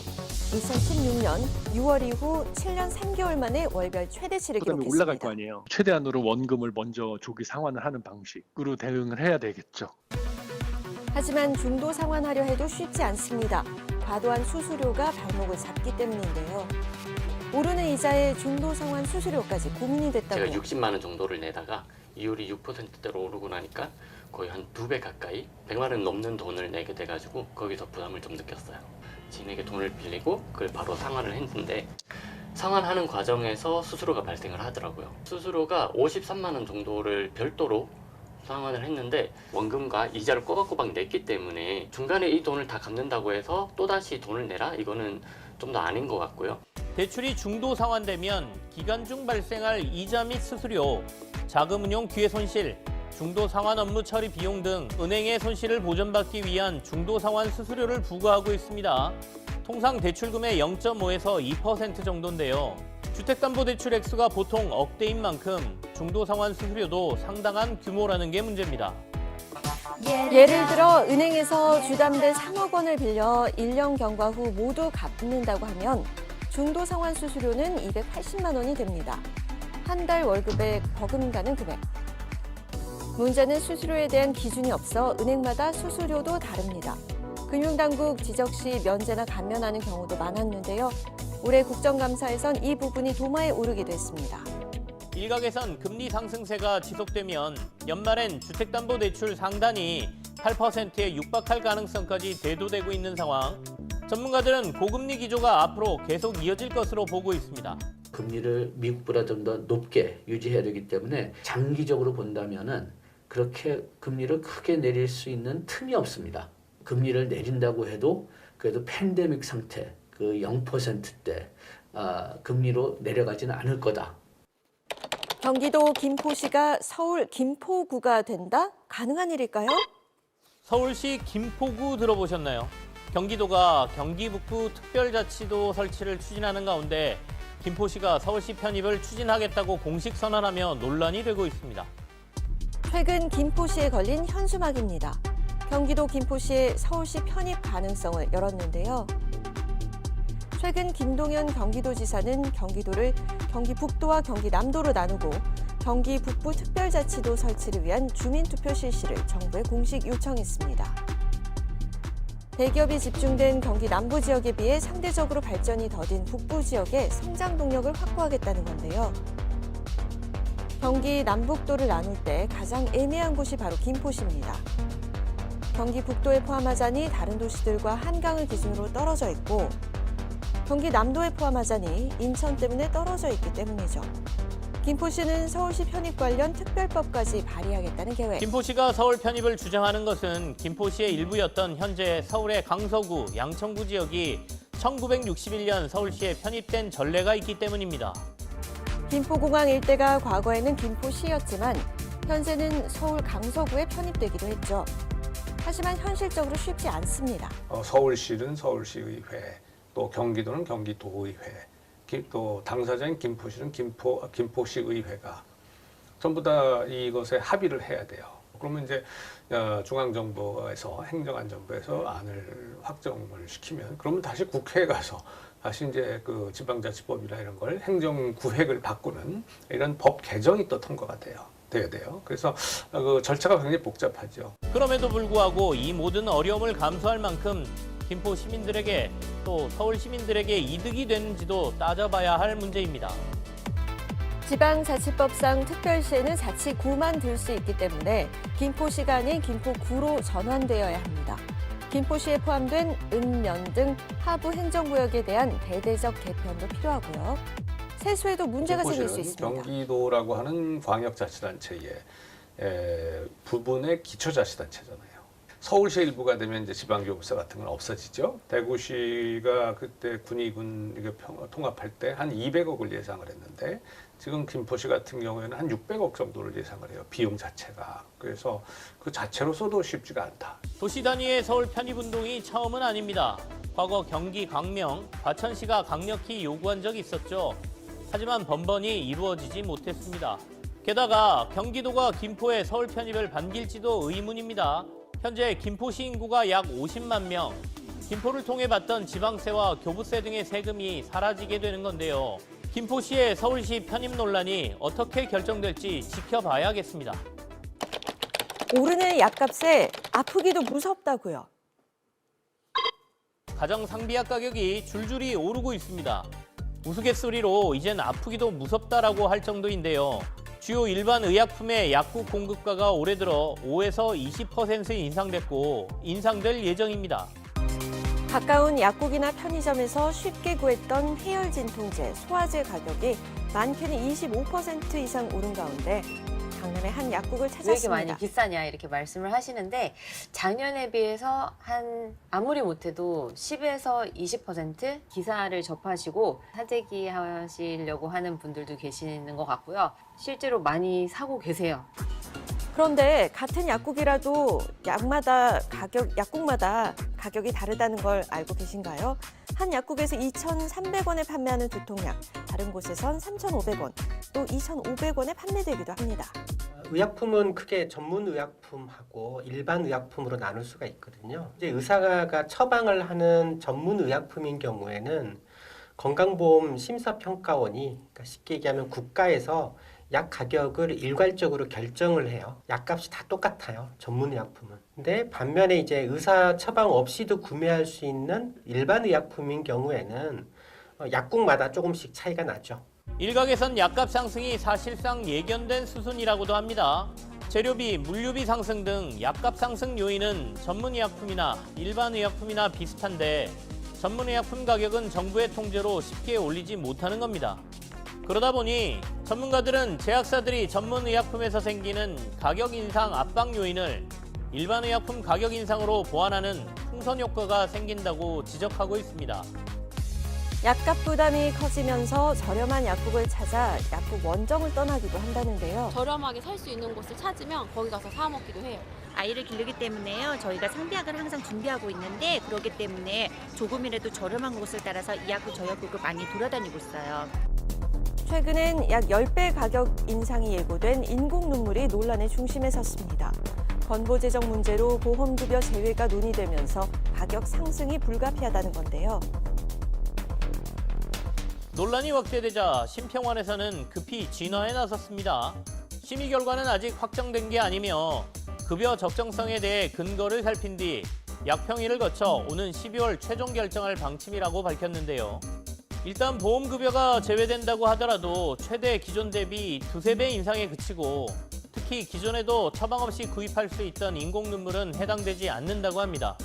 2016년 6월 이후 7년 3개월 만에 월별 최대치를 그다음에 기록했습니다. 올라갈 거 아니에요. 최대한으로 원금을 먼저 조기 상환을 하는 방식으로 대응을 해야 되겠죠. 하지만 중도 상환하려 해도 쉽지 않습니다. 과도한 수수료가 발목을 잡기 때문인데요. 오르는 이자에 중도 상환 수수료까지 고민이 됐다고요. 제가 60만 원 정도를 내다가 이율이 6%대로 오르고 나니까 거의 한 2배 가까이 100만 원 넘는 돈을 내게 돼가지고 거기서 부담을 좀 느꼈어요. 지인에게 돈을 빌리고 그걸 바로 상환을 했는데 상환하는 과정에서 수수료가 발생을 하더라고요. 수수료가 53만 원 정도를 별도로 상환을 했는데 원금과 이자를 꼬박꼬박 냈기 때문에 중간에 이 돈을 다 갚는다고 해서 또다시 돈을 내라? 이거는 좀 더 아닌 것 같고요. 대출이 중도 상환되면 기간 중 발생할 이자 및 수수료, 자금 운용 기회 손실, 중도 상환 업무 처리 비용 등 은행의 손실을 보전받기 위한 중도 상환 수수료를 부과하고 있습니다. 통상 대출금의 0.5에서 2% 정도인데요. 주택담보대출 액수가 보통 억대인 만큼 중도 상환 수수료도 상당한 규모라는 게 문제입니다. 예를 들어 은행에서 주담대 3억 원을 빌려 1년 경과 후 모두 갚는다고 하면 중도 상환 수수료는 280만 원이 됩니다. 한 달 월급에 버금가는 금액. 문제는 수수료에 대한 기준이 없어 은행마다 수수료도 다릅니다. 금융당국 지적 시 면제나 감면하는 경우도 많았는데요. 올해 국정감사에선 이 부분이 도마에 오르기도 했습니다. 일각에선 금리 상승세가 지속되면 연말엔 주택담보대출 상단이 8%에 육박할 가능성까지 대두되고 있는 상황. 전문가들은 고금리 기조가 앞으로 계속 이어질 것으로 보고 있습니다. 금리를 미국보다 좀 더 높게 유지해야 되기 때문에 장기적으로 본다면은 그렇게 금리를 크게 내릴 수 있는 틈이 없습니다. 금리를 내린다고 해도 그래도 팬데믹 상태, 그 0%대 금리로 내려가지는 않을 거다. 경기도 김포시가 서울 김포구가 된다? 가능한 일일까요? 서울시 김포구 들어보셨나요? 경기도가 경기 북부 특별자치도 설치를 추진하는 가운데 김포시가 서울시 편입을 추진하겠다고 공식 선언하며 논란이 되고 있습니다. 최근 김포시에 걸린 현수막입니다. 경기도 김포시의 서울시 편입 가능성을 열었는데요. 최근 김동연 경기도지사는 경기도를 경기 북도와 경기 남도로 나누고 경기 북부 특별자치도 설치를 위한 주민투표 실시를 정부에 공식 요청했습니다. 대기업이 집중된 경기 남부 지역에 비해 상대적으로 발전이 더딘 북부 지역의 성장 동력을 확보하겠다는 건데요. 경기 남북도를 나눌 때 가장 애매한 곳이 바로 김포시입니다. 경기 북도에 포함하자니 다른 도시들과 한강을 기준으로 떨어져 있고 경기 남도에 포함하자니 인천 때문에 떨어져 있기 때문이죠. 김포시는 서울시 편입 관련 특별법까지 발의하겠다는 계획. 김포시가 서울 편입을 주장하는 것은 김포시의 일부였던 현재 서울의 강서구, 양천구 지역이 1961년 서울시에 편입된 전례가 있기 때문입니다. 김포공항 일대가 과거에는 김포시였지만 현재는 서울 강서구에 편입되기도 했죠. 하지만 현실적으로 쉽지 않습니다. 서울시는 서울시의회, 또 경기도는 경기도의회, 또 당사자인 김포시는 김포시의회가 전부 다 이것에 합의를 해야 돼요. 그러면 이제 중앙정부에서 행정안전부에서 안을 확정을 시키면 그러면 다시 국회에 가서 다시 이제 그 지방자치법이나 이런 걸 행정구획을 바꾸는 이런 법 개정이 또 통과가 돼야 돼요. 그래서 그 절차가 굉장히 복잡하죠. 그럼에도 불구하고 이 모든 어려움을 감수할 만큼 김포 시민들에게 또 서울 시민들에게 이득이 되는지도 따져봐야 할 문제입니다. 지방자치법상 특별시에는 자치구만 들 수 있기 때문에 김포시가 아닌 김포구로 전환되어야 합니다. 김포시에 포함된 읍면 등 하부 행정구역에 대한 대대적 개편도 필요하고요. 세수에도 문제가 생길 수 있습니다. 경기도라고 하는 광역자치단체의 부분의 기초자치단체잖아요. 서울시 일부가 되면 이제 지방교부세 같은 건 없어지죠. 대구시가 그때 군의군 통합할 때 한 200억을 예상을 했는데 지금 김포시 같은 경우에는 한 600억 정도를 예상을 해요. 비용 자체가. 그래서 그 자체로서도 쉽지가 않다. 도시 단위의 서울 편입 운동이 처음은 아닙니다. 과거 경기 강명, 과천시가 강력히 요구한 적이 있었죠. 하지만 번번이 이루어지지 못했습니다. 게다가 경기도가 김포의 서울 편입을 반길지도 의문입니다. 현재 김포시 인구가 약 50만 명, 김포를 통해 받던 지방세와 교부세 등의 세금이 사라지게 되는 건데요. 김포시의 서울시 편입 논란이 어떻게 결정될지 지켜봐야겠습니다. 오르는 약값에 아프기도 무섭다고요. 가정 상비약 가격이 줄줄이 오르고 있습니다. 우스갯소리로 이젠 아프기도 무섭다라고 할 정도인데요. 주요 일반 의약품의 약국 공급가가 올해 들어 5에서 20% 인상됐고 인상될 예정입니다. 가까운 약국이나 편의점에서 쉽게 구했던 해열 진통제, 소화제 가격이 많게는 25% 이상 오른 가운데 강남의 한 약국을 왜 이렇게 찾았습니다. 많이 비싸냐 이렇게 말씀을 하시는데 작년에 비해서 한 아무리 못해도 10에서 20% 기사를 접하시고 사재기 하시려고 하는 분들도 계시는 것 같고요. 실제로 많이 사고 계세요. 그런데 같은 약국이라도 약국마다 가격이 다르다는 걸 알고 계신가요? 한 약국에서 2,300원에 판매하는 두통약, 다른 곳에선 3,500원, 또 2,500원에 판매되기도 합니다. 의약품은 크게 전문 의약품하고 일반 의약품으로 나눌 수가 있거든요. 이제 의사가 처방을 하는 전문 의약품인 경우에는 건강보험 심사평가원이, 그러니까 쉽게 얘기하면 국가에서 약 가격을 일괄적으로 결정을 해요. 약값이 다 똑같아요. 전문 의약품은. 근데 반면에 이제 의사 처방 없이도 구매할 수 있는 일반 의약품인 경우에는 약국마다 조금씩 차이가 나죠. 일각에선 약값 상승이 사실상 예견된 수순이라고도 합니다. 재료비, 물류비 상승 등 약값 상승 요인은 전문의약품이나 일반 의약품이나 비슷한데 전문의약품 가격은 정부의 통제로 쉽게 올리지 못하는 겁니다. 그러다 보니 전문가들은 제약사들이 전문의약품에서 생기는 가격 인상 압박 요인을 일반 의약품 가격 인상으로 보완하는 풍선 효과가 생긴다고 지적하고 있습니다. 약값 부담이 커지면서 저렴한 약국을 찾아 약국 원정을 떠나기도 한다는데요. 저렴하게 살 수 있는 곳을 찾으면 거기 가서 사 먹기도 해요. 아이를 기르기 때문에요. 저희가 상비약을 항상 준비하고 있는데 그렇기 때문에 조금이라도 저렴한 곳을 따라서 이 약국 저 약국을 많이 돌아다니고 있어요. 최근엔 약 10배 가격 인상이 예고된 인공 눈물이 논란의 중심에 섰습니다. 건보 재정 문제로 보험급여 제외가 논의되면서 가격 상승이 불가피하다는 건데요. 논란이 확대되자 심평원에서는 급히 진화에 나섰습니다. 심의 결과는 아직 확정된 게 아니며 급여 적정성에 대해 근거를 살핀 뒤 약평의를 거쳐 오는 12월 최종 결정할 방침이라고 밝혔는데요. 일단 보험급여가 제외된다고 하더라도 최대 기존 대비 2~3배 인상에 그치고 특히 기존에도 처방 없이 구입할 수 있던 인공눈물은 해당되지 않는다고 합니다.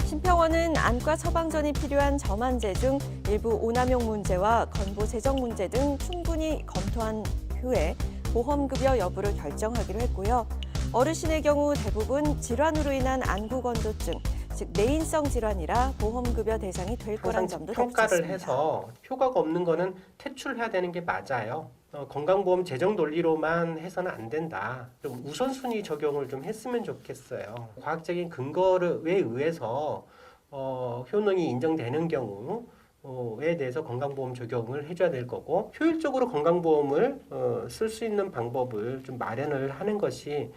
심평원은 안과 처방전이 필요한 저만제 중 일부 오남용 문제와 건보 재정 문제 등 충분히 검토한 후에 보험급여 여부를 결정하기로 했고요. 어르신의 경우 대부분 질환으로 인한 안구건조증, 즉 내인성 질환이라 보험급여 대상이 될 거란 점도 평가를 덧붙였습니다. 해서 효과가 없는 거는 퇴출해야 되는 게 맞아요. 건강보험 재정 논리로만 해서는 안 된다. 좀 우선순위 적용을 좀 했으면 좋겠어요. 과학적인 근거에 의해서 효능이 인정되는 경우에 대해서 건강보험 적용을 해줘야 될 거고, 효율적으로 건강보험을 쓸 수 있는 방법을 좀 마련을 하는 것이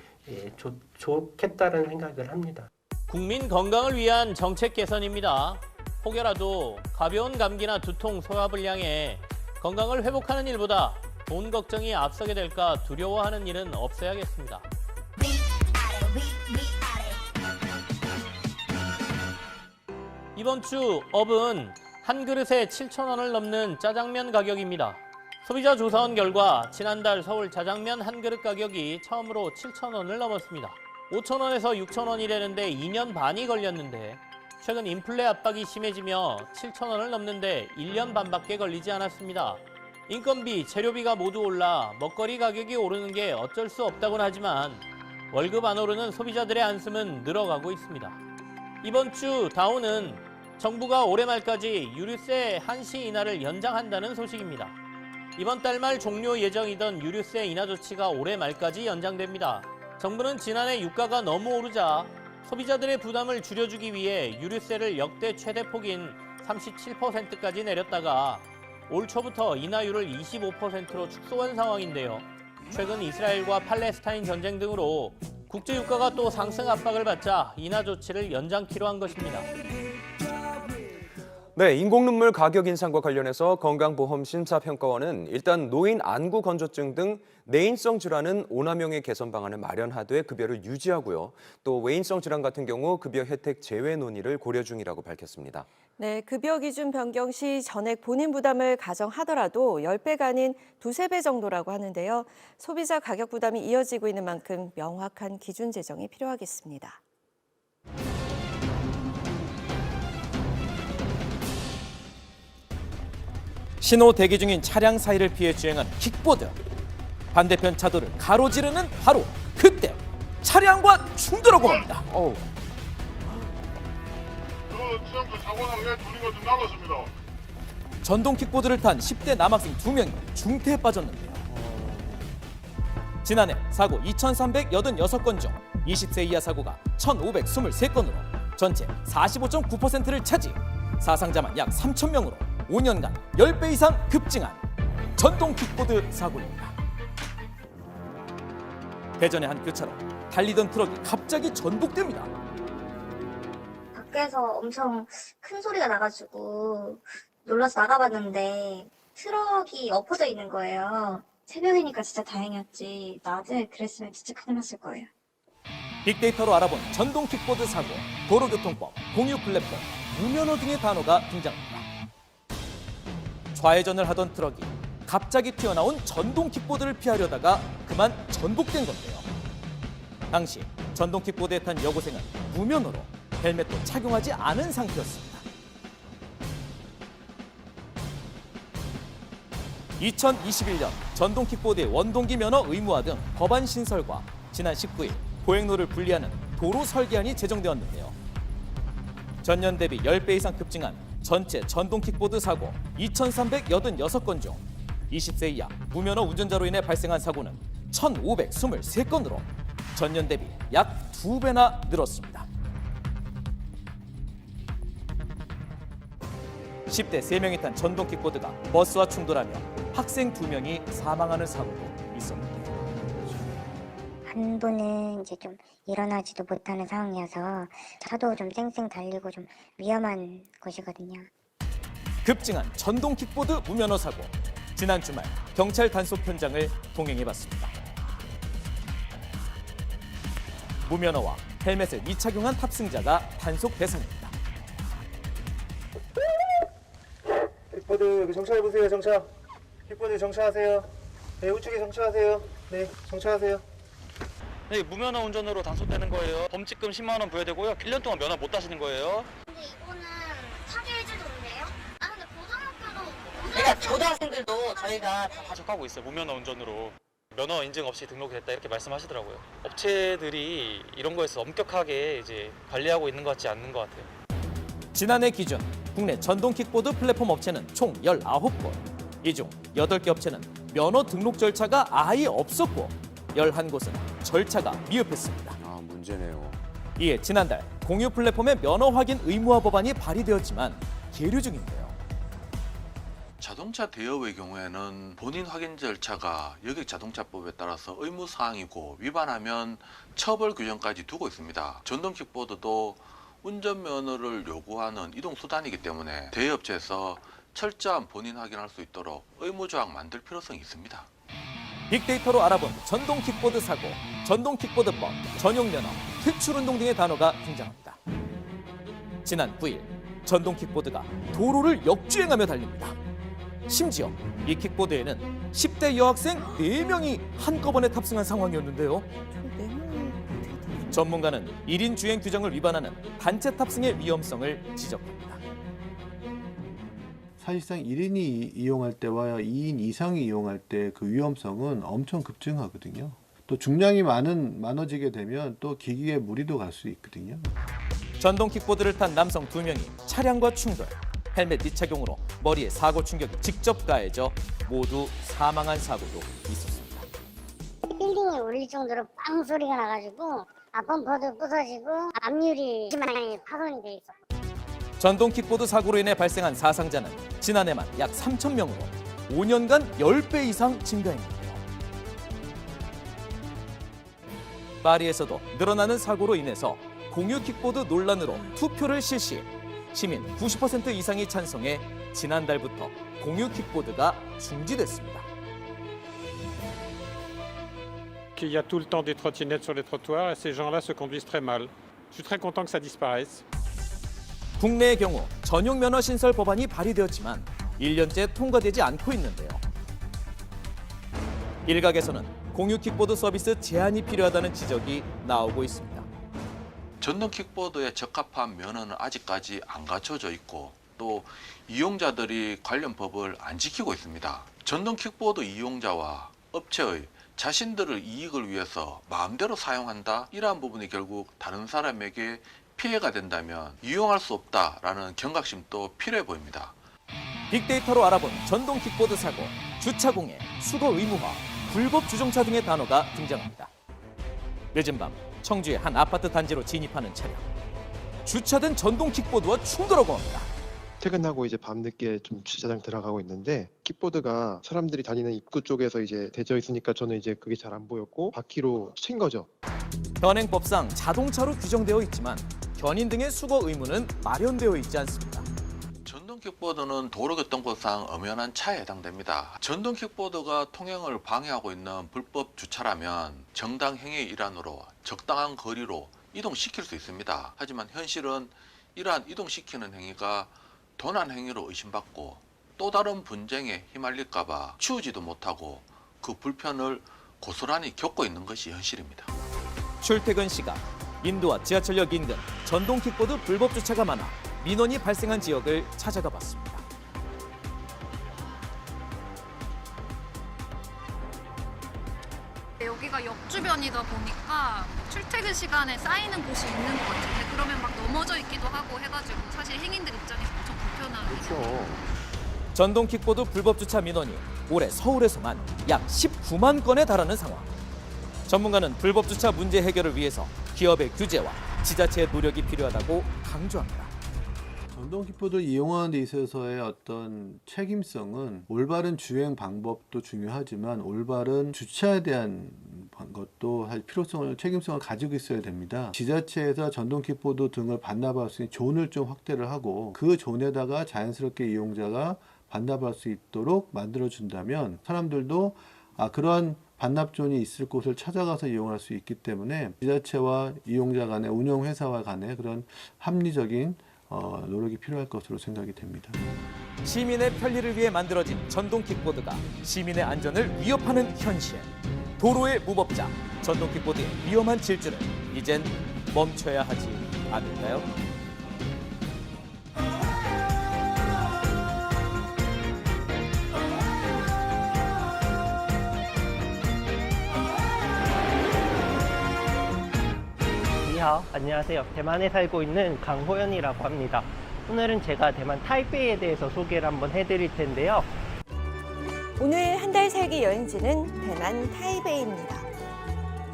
좋겠다는 생각을 합니다. 국민 건강을 위한 정책 개선입니다. 혹여라도 가벼운 감기나 두통, 소화불량에 건강을 회복하는 일보다 돈 걱정이 앞서게 될까 두려워하는 일은 없어야겠습니다. 이번 주 업은 한 그릇에 7,000원을 넘는 짜장면 가격입니다. 소비자조사원 결과 지난달 서울 짜장면 한 그릇 가격이 처음으로 7,000원을 넘었습니다. 5,000원에서 6,000원이라는데 2년 반이 걸렸는데 최근 인플레 압박이 심해지며 7,000원을 넘는데 1년 반밖에 걸리지 않았습니다. 인건비, 재료비가 모두 올라 먹거리 가격이 오르는 게 어쩔 수 없다고는 하지만 월급 안 오르는 소비자들의 안심은 늘어가고 있습니다. 이번 주 다우는 정부가 올해 말까지 유류세 한시 인하를 연장한다는 소식입니다. 이번 달 말 종료 예정이던 유류세 인하 조치가 올해 말까지 연장됩니다. 정부는 지난해 유가가 너무 오르자 소비자들의 부담을 줄여주기 위해 유류세를 역대 최대폭인 37%까지 내렸다가 올 초부터 인하율을 25%로 축소한 상황인데요. 최근 이스라엘과 팔레스타인 전쟁 등으로 국제 유가가 또 상승 압박을 받자 인하 조치를 연장키로 한 것입니다. 네, 인공눈물 가격 인상과 관련해서 건강보험심사평가원은 일단 노인 안구 건조증 등 내인성 질환은 오남용의 개선 방안을 마련하되 급여를 유지하고요. 또 외인성 질환 같은 경우 급여 혜택 제외 논의를 고려 중이라고 밝혔습니다. 네, 급여 기준 변경 시 전액 본인 부담을 가정하더라도 10배가 아닌 2~3배 정도라고 하는데요. 소비자 가격 부담이 이어지고 있는 만큼 명확한 기준 제정이 필요하겠습니다. 신호 대기 중인 차량 사이를 피해 주행하는 킥보드. 반대편 차도를 가로지르는 바로 그때 차량과 충돌하고 맙니다. 전동 킥보드를 탄 10대 남학생 2명이 중태에 빠졌는데요. 지난해 사고 2,386건 중 20세 이하 사고가 1,523건으로 전체 45.9%를 차지, 사상자만 약 3,000명으로 5년간 10배 이상 급증한 전동 킥보드 사고입니다. 대전의 한 교차로 달리던 트럭이 갑자기 전복됩니다. 밖에서 엄청 큰 소리가 나가지고 놀라서 나가봤는데 트럭이 엎어져 있는 거예요. 새벽이니까 진짜 다행이었지. 낮에 그랬으면 진짜 큰일 났을 거예요. 빅데이터로 알아본 전동 킥보드 사고, 도로교통법, 공유 플랫폼, 무면허 등의 단어가 등장합니다. 좌회전을 하던 트럭이 갑자기 튀어나온 전동 킥보드를 피하려다가 그만 전복된 건데요. 당시 전동 킥보드에 탄 여고생은 무면허로 헬멧도 착용하지 않은 상태였습니다. 2021년 전동 킥보드의 원동기 면허 의무화 등 법안 신설과 지난 19일 보행로를 분리하는 도로 설계안이 제정되었는데요. 전년 대비 10배 이상 급증한 전체 전동 킥보드 사고 2,386건 중 20세 이하 무면허 운전자로 인해 발생한 사고는 1,523건으로 전년 대비 약 2배나 늘었습니다. 10대 3명이 탄 전동 킥보드가 버스와 충돌하며 학생 2명이 사망하는 사고도 있었는데 한 분은 이제 좀 일어나지도 못하는 상황이어서 차도 좀 쌩쌩 달리고 좀 위험한 곳이거든요. 급증한 전동 킥보드 무면허 사고. 지난 주말 경찰 단속 현장을 동행해봤습니다. 무면허와 헬멧을 미착용한 탑승자가 단속 대상입니다. 킥보드 여기 정차해 보세요. 정차. 킥보드 정차하세요. 네, 우측에 정차하세요. 네, 정차하세요. 네, 무면허 운전으로 단속되는 거예요. 범칙금 10만 원 부여되고요. 1년 동안 면허 못 따시는 거예요. 근데 이거는 사교해줘도 온대요? 아 근데 고등학교도 그러니까 초등학생들도 저희가 다 가족하고 있어요. 무면허 운전으로. 면허 인증 없이 등록이 됐다 이렇게 말씀하시더라고요. 업체들이 이런 거에서 엄격하게 이제 관리하고 있는 것 같지 않는 것 같아요. 지난해 기준 국내 전동 킥보드 플랫폼 업체는 총 19곳. 이 중 8개 업체는 면허 등록 절차가 아예 없었고 11곳은 절차가 미흡했습니다. 아, 문제네요. 이에 지난달 공유 플랫폼의 면허 확인 의무화 법안이 발의되었지만 계류 중인데요. 자동차 대여의 경우에는 본인 확인 절차가 여객자동차법에 따라서 의무사항이고 위반하면 처벌 규정까지 두고 있습니다. 전동 킥보드도 운전면허를 요구하는 이동수단이기 때문에 대여업체에서 철저한 본인 확인할 수 있도록 의무조항 만들 필요성이 있습니다. 빅데이터로 알아본 전동 킥보드 사고, 전동 킥보드법, 전용 면허, 특출운동 등의 단어가 등장합니다. 지난 9일 전동 킥보드가 도로를 역주행하며 달립니다. 심지어 이 킥보드에는 10대 여학생 4명이 한꺼번에 탑승한 상황이었는데요. 전문가는 1인 주행 규정을 위반하는 단체 탑승의 위험성을 지적합니다. 사실상 1인이 이용할 때와 2인 이상이 이용할 때 그 위험성은 엄청 급증하거든요. 또 중량이 많아지게 되면 또 기기에 무리도 갈 수 있거든요. 전동 킥보드를 탄 남성 2명이 차량과 충돌, 헬멧 미착용으로 머리에 사고 충격이 직접 가해져 모두 사망한 사고도 있었습니다. 빌딩이 울릴 정도로 빵 소리가 나가지고 앞범퍼도 부서지고 앞유리 많이 파손이 돼 있어. 전동 킥보드 사고로 인해 발생한 사상자는 지난해만 약 3,000명으로 5년간 10배 이상 증가했는데요. 파리에서도 늘어나는 사고로 인해서 공유 킥보드 논란으로 투표를 실시. 시민 90% 이상이 찬성해 지난달부터 공유 킥보드가 중지됐습니다. Qu'il y a tout le temps des trottinettes sur les trottoirs et ces gens-là se conduisent très mal. Je suis très content que ça disparaisse. 국내의 경우 전용 면허 신설 법안이 발의되었지만 1년째 통과되지 않고 있는데요. 일각에서는 공유 킥보드 서비스 제한이 필요하다는 지적이 나오고 있습니다. 전동 킥보드에 적합한 면허는 아직까지 안 갖춰져 있고 또 이용자들이 관련 법을 안 지키고 있습니다. 전동 킥보드 이용자와 업체의 자신들의 이익을 위해서 마음대로 사용한다? 이러한 부분이 결국 다른 사람에게 피해가 된다면 이용할 수 없다라는 경각심도 필요해 보입니다. 빅데이터로 알아본 전동 킥보드 사고, 주차공해, 수거 의무화, 불법 주정차 등의 단어가 등장합니다. 늦은 밤 청주의 한 아파트 단지로 진입하는 차량. 주차된 전동 킥보드와 충돌하고 합니다. 퇴근하고 이제 밤늦게 좀 주차장 들어가고 있는데 킥보드가 사람들이 다니는 입구 쪽에서 이제 대져 있으니까 저는 이제 그게 잘 안 보였고 바퀴로 튄 거죠. 현행법상 자동차로 규정되어 있지만 견인 등의 수거 의무는 마련되어 있지 않습니다. 전동 킥보드는 도로교통법상 엄연한 차에 해당됩니다. 전동 킥보드가 통행을 방해하고 있는 불법 주차라면 정당 행위의 일환으로 적당한 거리로 이동시킬 수 있습니다. 하지만 현실은 이러한 이동시키는 행위가 도난 행위로 의심받고 또 다른 분쟁에 휘말릴까 봐 치우지도 못하고 그 불편을 고스란히 겪고 있는 것이 현실입니다. 출퇴근 시각, 인도와 지하철역 인근 전동 킥보드 불법 주차가 많아 민원이 발생한 지역을 찾아가 봤습니다. 여기가 역 주변이다 보니까 출퇴근 시간에 쌓이는 곳이 있는 것 같은데 그러면 막 넘어져 있기도 하고 해가지고 사실 행인들 입장에서 엄청 불편하죠. 전동 킥보드 불법 주차 민원이 올해 서울에서만 약 19만 건에 달하는 상황. 전문가는 불법 주차 문제 해결을 위해서 기업의 규제와 지자체의 노력이 필요하다고 강조합니다. 전동 킥보드를 이용하는 데 있어서의 어떤 책임성은 올바른 주행 방법도 중요하지만 올바른 주차에 대한 것도 사실 필요성을 책임성을 가지고 있어야 됩니다. 지자체에서 전동 킥보드 등을 반납할 수 있는 존을 좀 확대를 하고 그 존에다가 자연스럽게 이용자가 반납할 수 있도록 만들어준다면 사람들도 그러한 반납존이 있을 곳을 찾아가서 이용할 수 있기 때문에 지자체와 이용자 간의 운영회사와 간의 그런 합리적인 노력이 필요할 것으로 생각이 됩니다. 시민의 편리를 위해 만들어진 전동 킥보드가 시민의 안전을 위협하는 현실. 도로의 무법자, 전동 킥보드의 위험한 질주를 이젠 멈춰야 하지 않을까요? 안녕하세요. 대만에 살고 있는 강호연이라고 합니다. 오늘은 제가 대만 타이베이에 대해서 소개를 한번 해드릴 텐데요. 오늘 한 달 살기 여행지는 대만 타이베이입니다.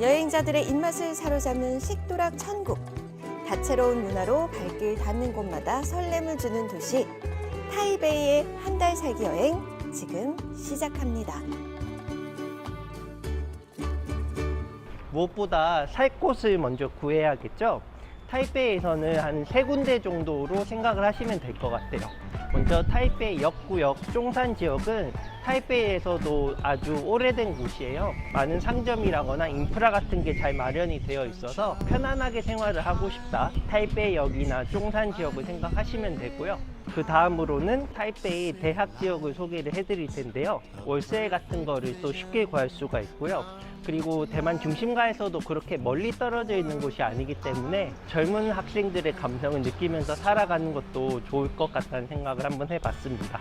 여행자들의 입맛을 사로잡는 식도락 천국. 다채로운 문화로 발길 닿는 곳마다 설렘을 주는 도시. 타이베이의 한 달 살기 여행 지금 시작합니다. 무엇보다 살 곳을 먼저 구해야겠죠? 타이베이에서는 한 3군데 정도로 생각을 하시면 될 것 같아요. 먼저 타이베이 역구역 쫑산 지역은 타이베이에서도 아주 오래된 곳이에요. 많은 상점이라거나 인프라 같은 게 잘 마련이 되어 있어서 편안하게 생활을 하고 싶다, 타이베이역이나 쫑산 지역을 생각하시면 되고요. 그 다음으로는 타이베이 대학 지역을 소개를 해드릴 텐데요. 월세 같은 거를 또 쉽게 구할 수가 있고요. 그리고 대만 중심가에서도 그렇게 멀리 떨어져 있는 곳이 아니기 때문에 젊은 학생들의 감성을 느끼면서 살아가는 것도 좋을 것 같다는 생각을 한번 해봤습니다.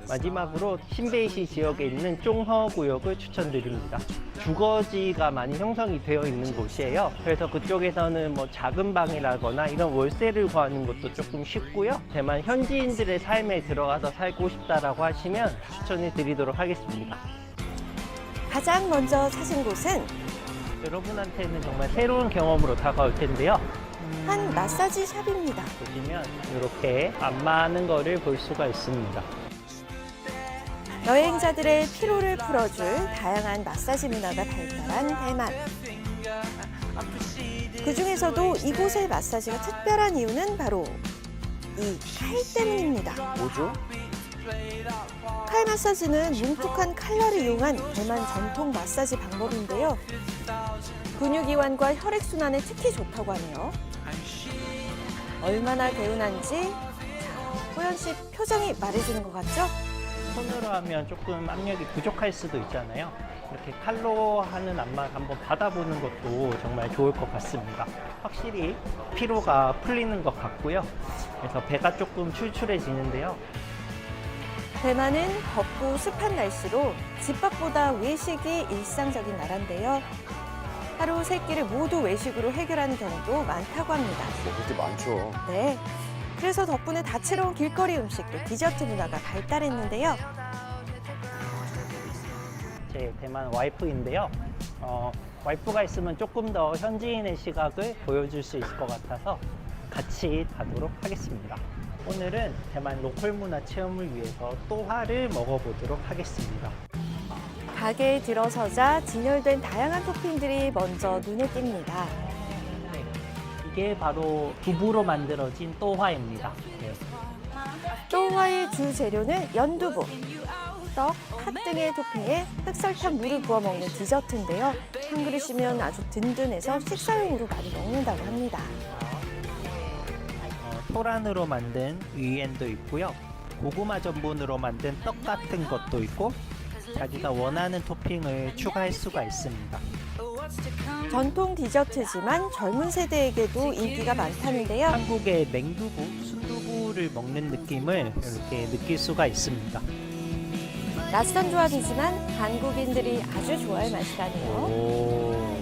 마지막으로 신베이시 지역에 있는 쫑허 구역을 추천드립니다. 주거지가 많이 형성이 되어 있는 곳이에요. 그래서 그쪽에서는 뭐 작은 방이라거나 이런 월세를 구하는 것도 조금 쉽고요. 대만 현지인들의 삶에 들어가서 살고 싶다라고 하시면 추천해 드리도록 하겠습니다. 가장 먼저 찾은 곳은 여러분한테는 정말 새로운 경험으로 다가올 텐데요. 한 마사지 샵입니다. 보시면 이렇게 안마하는 거를 볼 수가 있습니다. 여행자들의 피로를 풀어줄 다양한 마사지 문화가 발달한 대만. 그중에서도 이곳의 마사지가 특별한 이유는 바로 이 칼 때문입니다. 뭐죠? 칼 마사지는 뭉툭한 칼날을 이용한 대만 전통 마사지 방법인데요. 근육이완과 혈액순환에 특히 좋다고 하네요. 얼마나 개운한지 호연 씨 표정이 말해주는 것 같죠? 손으로 하면 조금 압력이 부족할 수도 있잖아요. 이렇게 칼로 하는 안마를 한번 받아보는 것도 정말 좋을 것 같습니다. 확실히 피로가 풀리는 것 같고요. 그래서 배가 조금 출출해지는데요. 대만은 덥고 습한 날씨로 집 밖보다 외식이 일상적인 나라인데요. 하루 3끼를 모두 외식으로 해결하는 경우도 많다고 합니다. 그렇게 많죠. 네. 그래서 덕분에 다채로운 길거리 음식도 디저트 문화가 발달했는데요. 제 대만 와이프인데요. 와이프가 있으면 조금 더 현지인의 시각을 보여줄 수 있을 것 같아서 같이 가도록 하겠습니다. 오늘은 대만 로컬 문화 체험을 위해서 또화를 먹어보도록 하겠습니다. 가게에 들어서자 진열된 다양한 토핑들이 먼저 눈에 띕니다. 네, 이게 바로 두부로 만들어진 또화입니다. 네. 또화의 주 재료는 연두부, 떡, 팥 등의 토핑에 흑설탕 물을 부어 먹는 디저트인데요. 한 그릇이면 아주 든든해서 식사용으로 많이 먹는다고 합니다. 토란으로 만든 위엔도 있고요. 고구마 전분으로 만든 떡 같은 것도 있고 자기가 원하는 토핑을 추가할 수가 있습니다. 전통 디저트지만 젊은 세대에게도 인기가 많다는데요. 한국의 냉두부, 순두부를 먹는 느낌을 이렇게 느낄 수가 있습니다. 낯선 조합이지만 한국인들이 아주 좋아할 맛이라네요.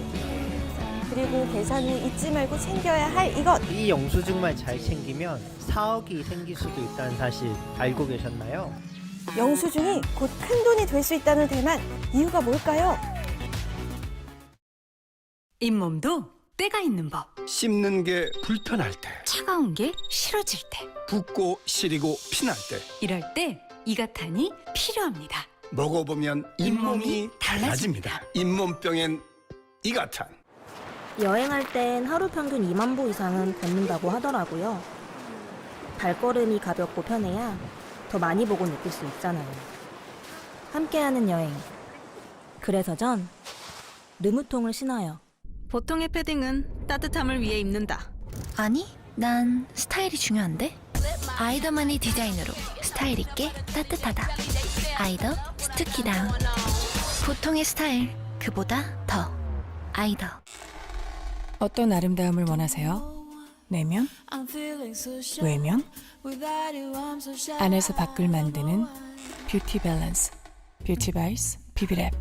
그리고 계산 후 잊지 말고 챙겨야 할 이것. 이 영수증만 잘 챙기면 4억이 생길 수도 있다는 사실 알고 계셨나요? 영수증이 곧 큰 돈이 될 수 있다는 대만. 이유가 뭘까요? 잇몸도 때가 있는 법. 씹는 게 불편할 때, 차가운 게 싫어질 때, 붓고 시리고 피날 때, 이럴 때 이가탄이 필요합니다. 먹어보면 잇몸이 달라집니다. 잇몸병엔 이가탄. 여행할 땐 하루 평균 2만 보 이상은 걷는다고 하더라고요. 발걸음이 가볍고 편해야 더 많이 보고 느낄 수 있잖아요. 함께하는 여행. 그래서 전 르무통을 신어요. 보통의 패딩은 따뜻함을 위해 입는다. 아니, 난 스타일이 중요한데? 아이더만의 디자인으로 스타일 있게 따뜻하다. 아이더 스투키다운. 보통의 스타일 그보다 더 아이더. 어떤 아름다움을 원하세요? 내면? 외면? 안에서 밖을 만드는 뷰티 밸런스. 뷰티 바이스 비비랩.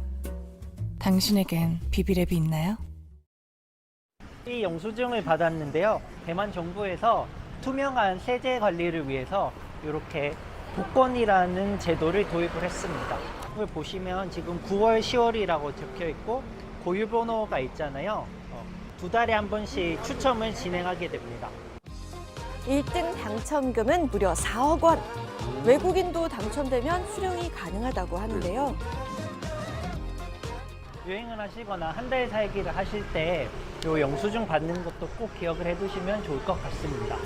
당신에겐 비비랩이 있나요? 이 영수증을 받았는데요. 대만 정부에서 투명한 세제 관리를 위해서 이렇게 복권이라는 제도를 도입을 했습니다. 이걸 보시면 지금 9월, 10월이라고 적혀 있고 고유 번호가 있잖아요. 2달에 한 번씩 추첨을 진행하게 됩니다. 1등 당첨금은 무려 4억 원. 외국인도 당첨되면 수령이 가능하다고 하는데요. 여행을 하시거나 한 달 살기를 하실 때 이 영수증 받는 것도 꼭 기억을 해두시면 좋을 것 같습니다.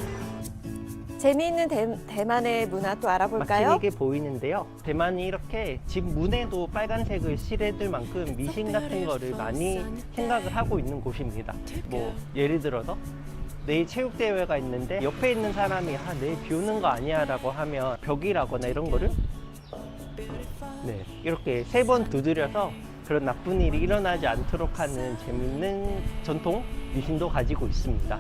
재미있는 대만의 문화 또 알아볼까요? 막히게 보이는데요. 대만이 이렇게 집 문에도 빨간색을 칠해둘 만큼 미신 같은 거를 많이 생각을 하고 있는 곳입니다. 뭐 예를 들어서 내일 체육대회가 있는데 옆에 있는 사람이 내일 비 오는 거 아니야 라고 하면 벽이라거나 이런 거를 이렇게 3번 두드려서 그런 나쁜 일이 일어나지 않도록 하는 재밌는 전통 미신도 가지고 있습니다.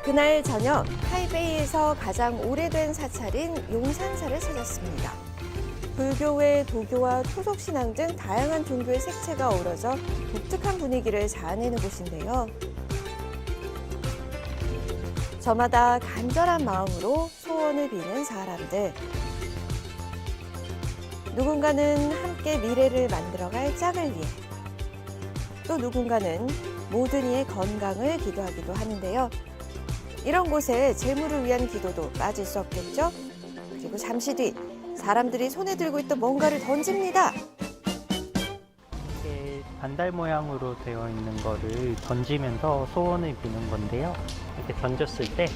그날 저녁 타이베이에서 가장 오래된 사찰인 용산사를 찾았습니다. 불교회, 도교와 토속신앙 등 다양한 종교의 색채가 어우러져 독특한 분위기를 자아내는 곳인데요. 저마다 간절한 마음으로 소원을 비는 사람들. 누군가는 함께 미래를 만들어갈 짝을 위해, 또 누군가는 모든 이의 건강을 기도하기도 하는데요. 이런 곳에 재물을 위한 기도도 빠질 수 없겠죠? 그리고 잠시 뒤 사람들이 손에 들고 있던 뭔가를 던집니다. 이렇게 반달 모양으로 되어 있는 거를 던지면서 소원을 비는 건데요. 이렇게 던졌을 때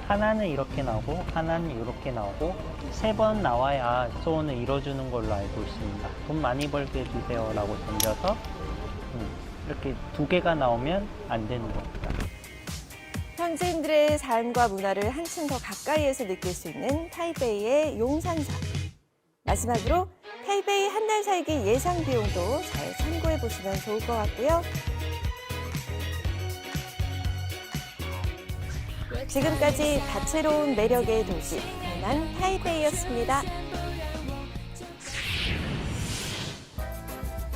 하나는 이렇게 나오고 하나는 이렇게 나오고 3번 나와야 소원을 이뤄주는 걸로 알고 있습니다. 돈 많이 벌게 해주세요 라고 던져서 이렇게 2개가 나오면 안 되는 겁니다. 현지인들의 삶과 문화를 한층 더 가까이에서 느낄 수 있는 타이베이의 용산사. 마지막으로 타이베이 한 달 살기 예상 비용도 잘 참고해 보시면 좋을 것 같고요. 지금까지 다채로운 매력의 도시 대만 타이베이였습니다.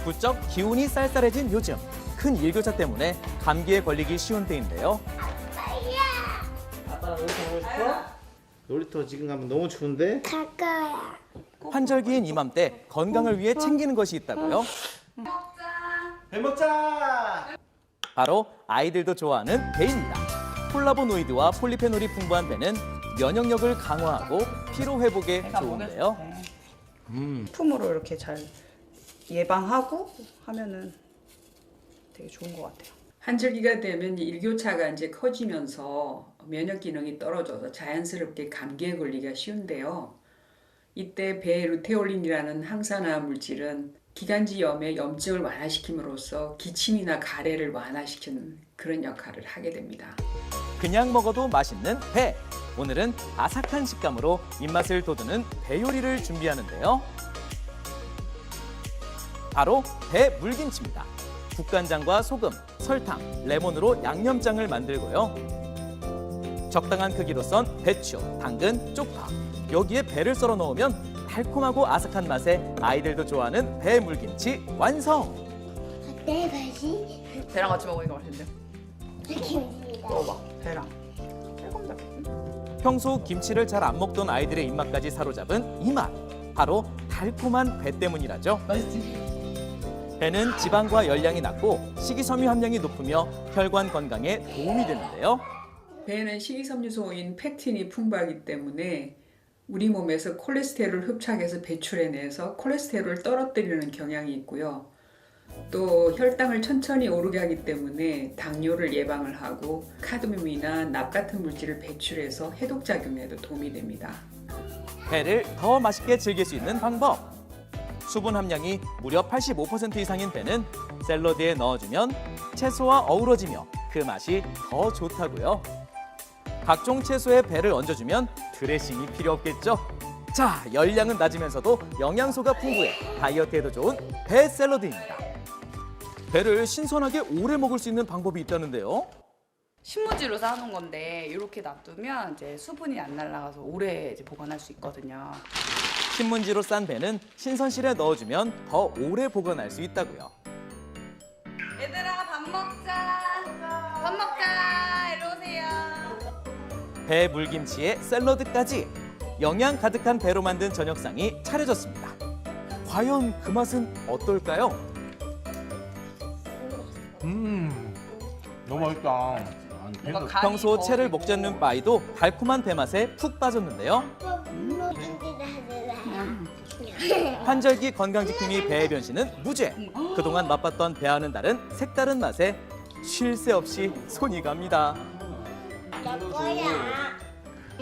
부쩍 기온이 쌀쌀해진 요즘 큰 일교차 때문에 감기에 걸리기 쉬운 때인데요. 아빠 놀이터 가고 싶어? 놀이터 지금 가면 너무 추운데? 갈 거야. 환절기인 이맘때 건강을 위해 챙기는 것이 있다고요? 배 먹자! 바로 아이들도 좋아하는 배입니다. 폴라보노이드와 폴리페놀이 풍부한 배는 면역력을 강화하고 피로 회복에 좋은데요. 품으로 이렇게 잘 예방하고 하면은 되게 좋은 것 같아요. 환절기가 되면 일교차가 이제 커지면서 면역 기능이 떨어져서 자연스럽게 감기에 걸리기가 쉬운데요. 이때 배 루테올린이라는 항산화 물질은 기관지염의 염증을 완화시킴으로써 기침이나 가래를 완화시키는 그런 역할을 하게 됩니다. 그냥 먹어도 맛있는 배. 오늘은 아삭한 식감으로 입맛을 돋우는 배 요리를 준비하는데요. 바로 배 물김치입니다. 국간장과 소금, 설탕, 레몬으로 양념장을 만들고요. 적당한 크기로 썬 배추, 당근, 쪽파. 여기에 배를 썰어 넣으면 달콤하고 아삭한 맛에 아이들도 좋아하는 배 물김치 완성! 어때 맛이? 배랑 같이 먹으니까 맛있는데? 김치다. 먹어봐, 배랑. 평소 김치를 잘 안 먹던 아이들의 입맛까지 사로잡은 이 맛. 바로 달콤한 배 때문이라죠. 맛있지? 배는 지방과 열량이 낮고 식이섬유 함량이 높으며 혈관 건강에 도움이 되는데요. 배는 식이섬유소인 팩틴이 풍부하기 때문에 우리 몸에서 콜레스테롤을 흡착해서 배출해내서 콜레스테롤을 떨어뜨리는 경향이 있고요. 또 혈당을 천천히 오르게 하기 때문에 당뇨를 예방을 하고 카드뮴이나 납 같은 물질을 배출해서 해독작용에도 도움이 됩니다. 배를 더 맛있게 즐길 수 있는 방법. 수분 함량이 무려 85% 이상인 배는 샐러드에 넣어주면 채소와 어우러지며 그 맛이 더 좋다고요. 각종 채소에 배를 얹어주면 드레싱이 필요 없겠죠? 자, 열량은 낮으면서도 영양소가 풍부해 다이어트에도 좋은 배 샐러드입니다. 배를 신선하게 오래 먹을 수 있는 방법이 있다는데요. 신문지로 싸놓은 건데 이렇게 놔두면 이제 수분이 안 날아가서 오래 이제 보관할 수 있거든요. 신문지로 싼 배는 신선실에 넣어주면 더 오래 보관할 수 있다고요. 얘들아 밥 먹자. 밥 먹자. 이리 오세요. 배 물김치에 샐러드까지 영양 가득한 배로 만든 저녁상이 차려졌습니다. 과연 그 맛은 어떨까요? 너무 맛있다. 평소 채를 먹지 않는 빠이도 달콤한 배 맛에 푹 빠졌는데요. 환절기 건강지킴이 배의 변신은 무죄. 그동안 맛봤던 배와는 다른 색다른 맛에 쉴 새 없이 손이 갑니다.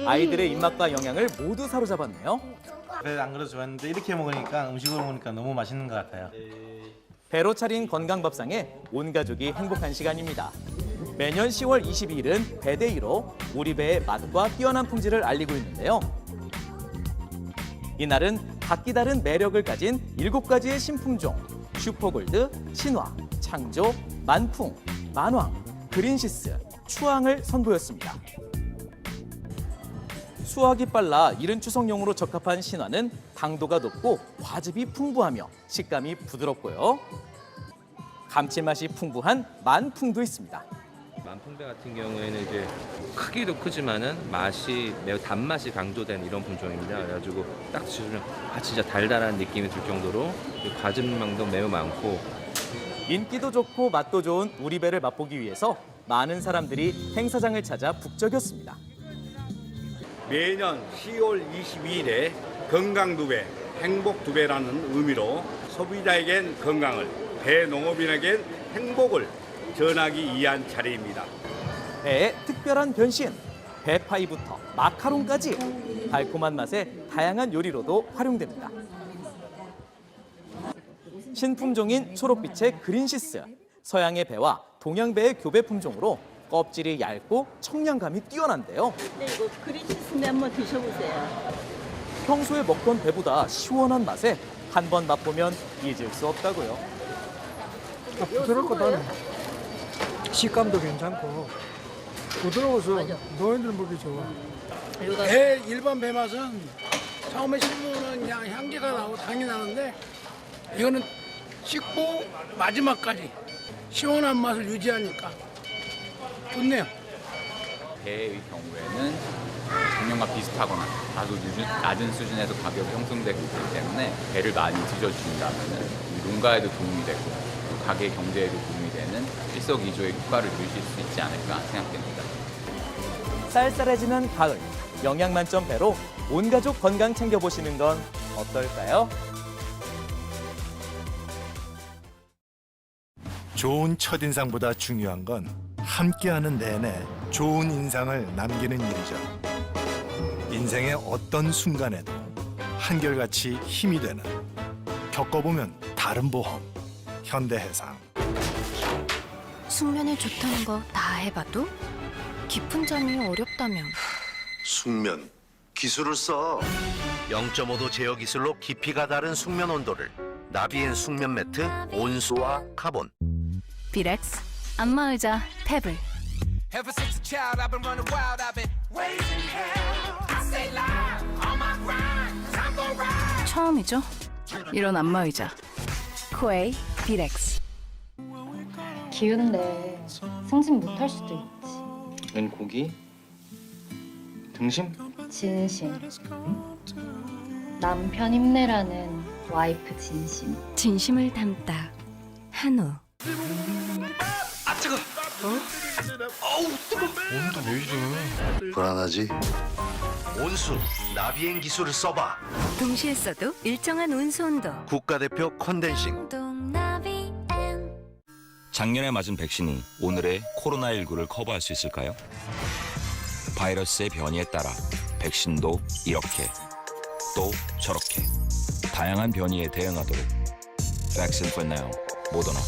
아이들의 입맛과 영양을 모두 사로잡았네요. 배를 안 그래도 좋아했는데 이렇게 먹으니까 음식으로 먹으니까 너무 맛있는 것 같아요. 배로 차린 건강밥상에 온 가족이 행복한 시간입니다. 매년 10월 22일은 배데이로 우리 배의 맛과 뛰어난 품질을 알리고 있는데요. 이날은 각기 다른 매력을 가진 7가지의 신품종 슈퍼골드, 신화, 창조, 만풍, 만왕, 그린시스, 추앙을 선보였습니다. 수확이 빨라 이른 추석용으로 적합한 신화는 당도가 높고 과즙이 풍부하며 식감이 부드럽고요. 감칠맛이 풍부한 만풍도 있습니다. 만풍배 같은 경우에는 이제 크기도 크지만은 맛이 매우 단맛이 강조된 이런 품종입니다. 그래가지고 딱 드시면 진짜 달달한 느낌이 들 정도로 과즙량도 매우 많고 인기도 좋고 맛도 좋은 우리 배를 맛보기 위해서 많은 사람들이 행사장을 찾아 북적였습니다. 매년 10월 22일에 건강 2배, 행복 2배라는 의미로 소비자에겐 건강을, 배농업인에겐 행복을 전하기 위한 자리입니다. 배의 특별한 변신, 배파이부터 마카롱까지 달콤한 맛에 다양한 요리로도 활용됩니다. 신품종인 초록빛의 그린시스, 서양의 배와 동양배의 교배 품종으로 껍질이 얇고 청량감이 뛰어난데요. 네, 이거 그린시스네 한번 드셔보세요. 평소에 먹던 배보다 시원한 맛에 한 번 맛보면 잊을 수 없다고요. 부드럽거든. 식감도 괜찮고 부드러워서 노인들 먹기 좋아. 배 일반 배 맛은 처음에 씹으면 그냥 향기가 나고 당이 나는데 이거는 씹고 마지막까지 시원한 맛을 유지하니까 좋네요. 배의 경우에는 작년과 비슷하거나 다소 낮은 수준에서 가격이 형성되고 있기 때문에 배를 많이 드셔주신다면 농가에도 도움이 되고 가게 경제에도 도움이 되는 일석이조의 효과를 누리실 수 있지 않을까 생각됩니다. 쌀쌀해지는 가을, 영양 만점 배로 온 가족 건강 챙겨보시는 건 어떨까요? 좋은 첫인상보다 중요한 건 함께하는 내내 좋은 인상을 남기는 일이죠. 인생의 어떤 순간에도 한결같이 힘이 되는 겪어보면 다른 보험 현대해상. 숙면에 좋다는 거 다 해봐도 깊은 잠이 어렵다면 숙면 기술을 써. 0.5도 제어 기술로 깊이가 다른 숙면 온도를 나비엔 숙면 매트 온수와 카본. 비렉스 안마의자 패블. 처음이죠? 이런 안마의자. 코에이 비렉스. 기운데 승진 못할 수도 있지. 웬 고기? 등심? 진심. 남편 힘내라는 와이프 진심. 진심을 담다 한우. 아 뜨거. 어우 뜨거. 온도 왜 이래? 불안하지? 온수 나비엔 기술을 써봐. 동시에 써도 일정한 온수 온도. 국가대표 컨덴싱. 작년에 맞은 백신이 오늘의 코로나19를 커버할 수 있을까요? 바이러스의 변이에 따라 백신도 이렇게 또 저렇게 다양한 변이에 대응하도록 Vaccine for Now, 모더나.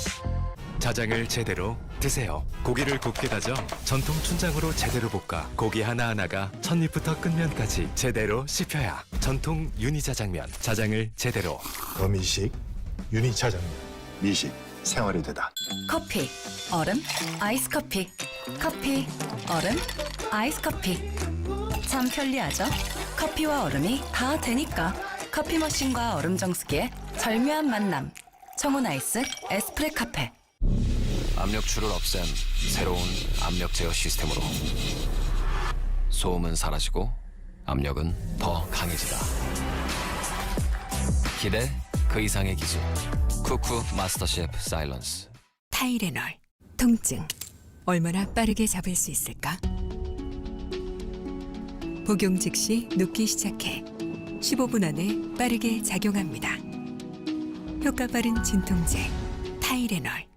자장을 제대로 드세요. 고기를 곱게 다져 전통 춘장으로 제대로 볶아 고기 하나하나가 첫입부터 끝면까지 제대로 씹혀야 전통 유니자장면. 자장을 제대로. 어미식 유니차장면. 미식 생활이 되다. 커피, 얼음, 아이스 커피. 커피, 얼음, 아이스 커피. 참 편리하죠? 커피와 얼음이 다 되니까. 커피 머신과 얼음 정수기의 절묘한 만남. 청운 아이스 에스프레 카페. 압력줄을 없앤 새로운 압력 제어 시스템으로 소음은 사라지고 압력은 더 강해지다. 기대 그 이상의 기술. 쿠쿠 마스터 셰프 사일런스. 타이레놀. 통증 얼마나 빠르게 잡을 수 있을까? 복용 즉시 눕기 시작해 15분 안에 빠르게 작용합니다. 효과 빠른 진통제 타이레놀.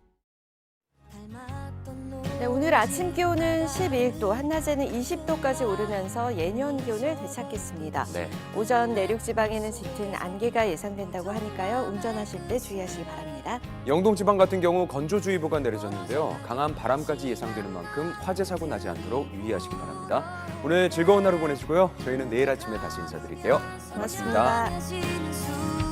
네, 오늘 아침 기온은 11도, 한낮에는 20도까지 오르면서 예년 기온을 되찾겠습니다. 네. 오전 내륙 지방에는 짙은 안개가 예상된다고 하니까요. 운전하실 때 주의하시기 바랍니다. 영동 지방 같은 경우 건조주의보가 내려졌는데요. 강한 바람까지 예상되는 만큼 화재 사고 나지 않도록 유의하시기 바랍니다. 오늘 즐거운 하루 보내시고요. 저희는 내일 아침에 다시 인사드릴게요. 고맙습니다. 고맙습니다.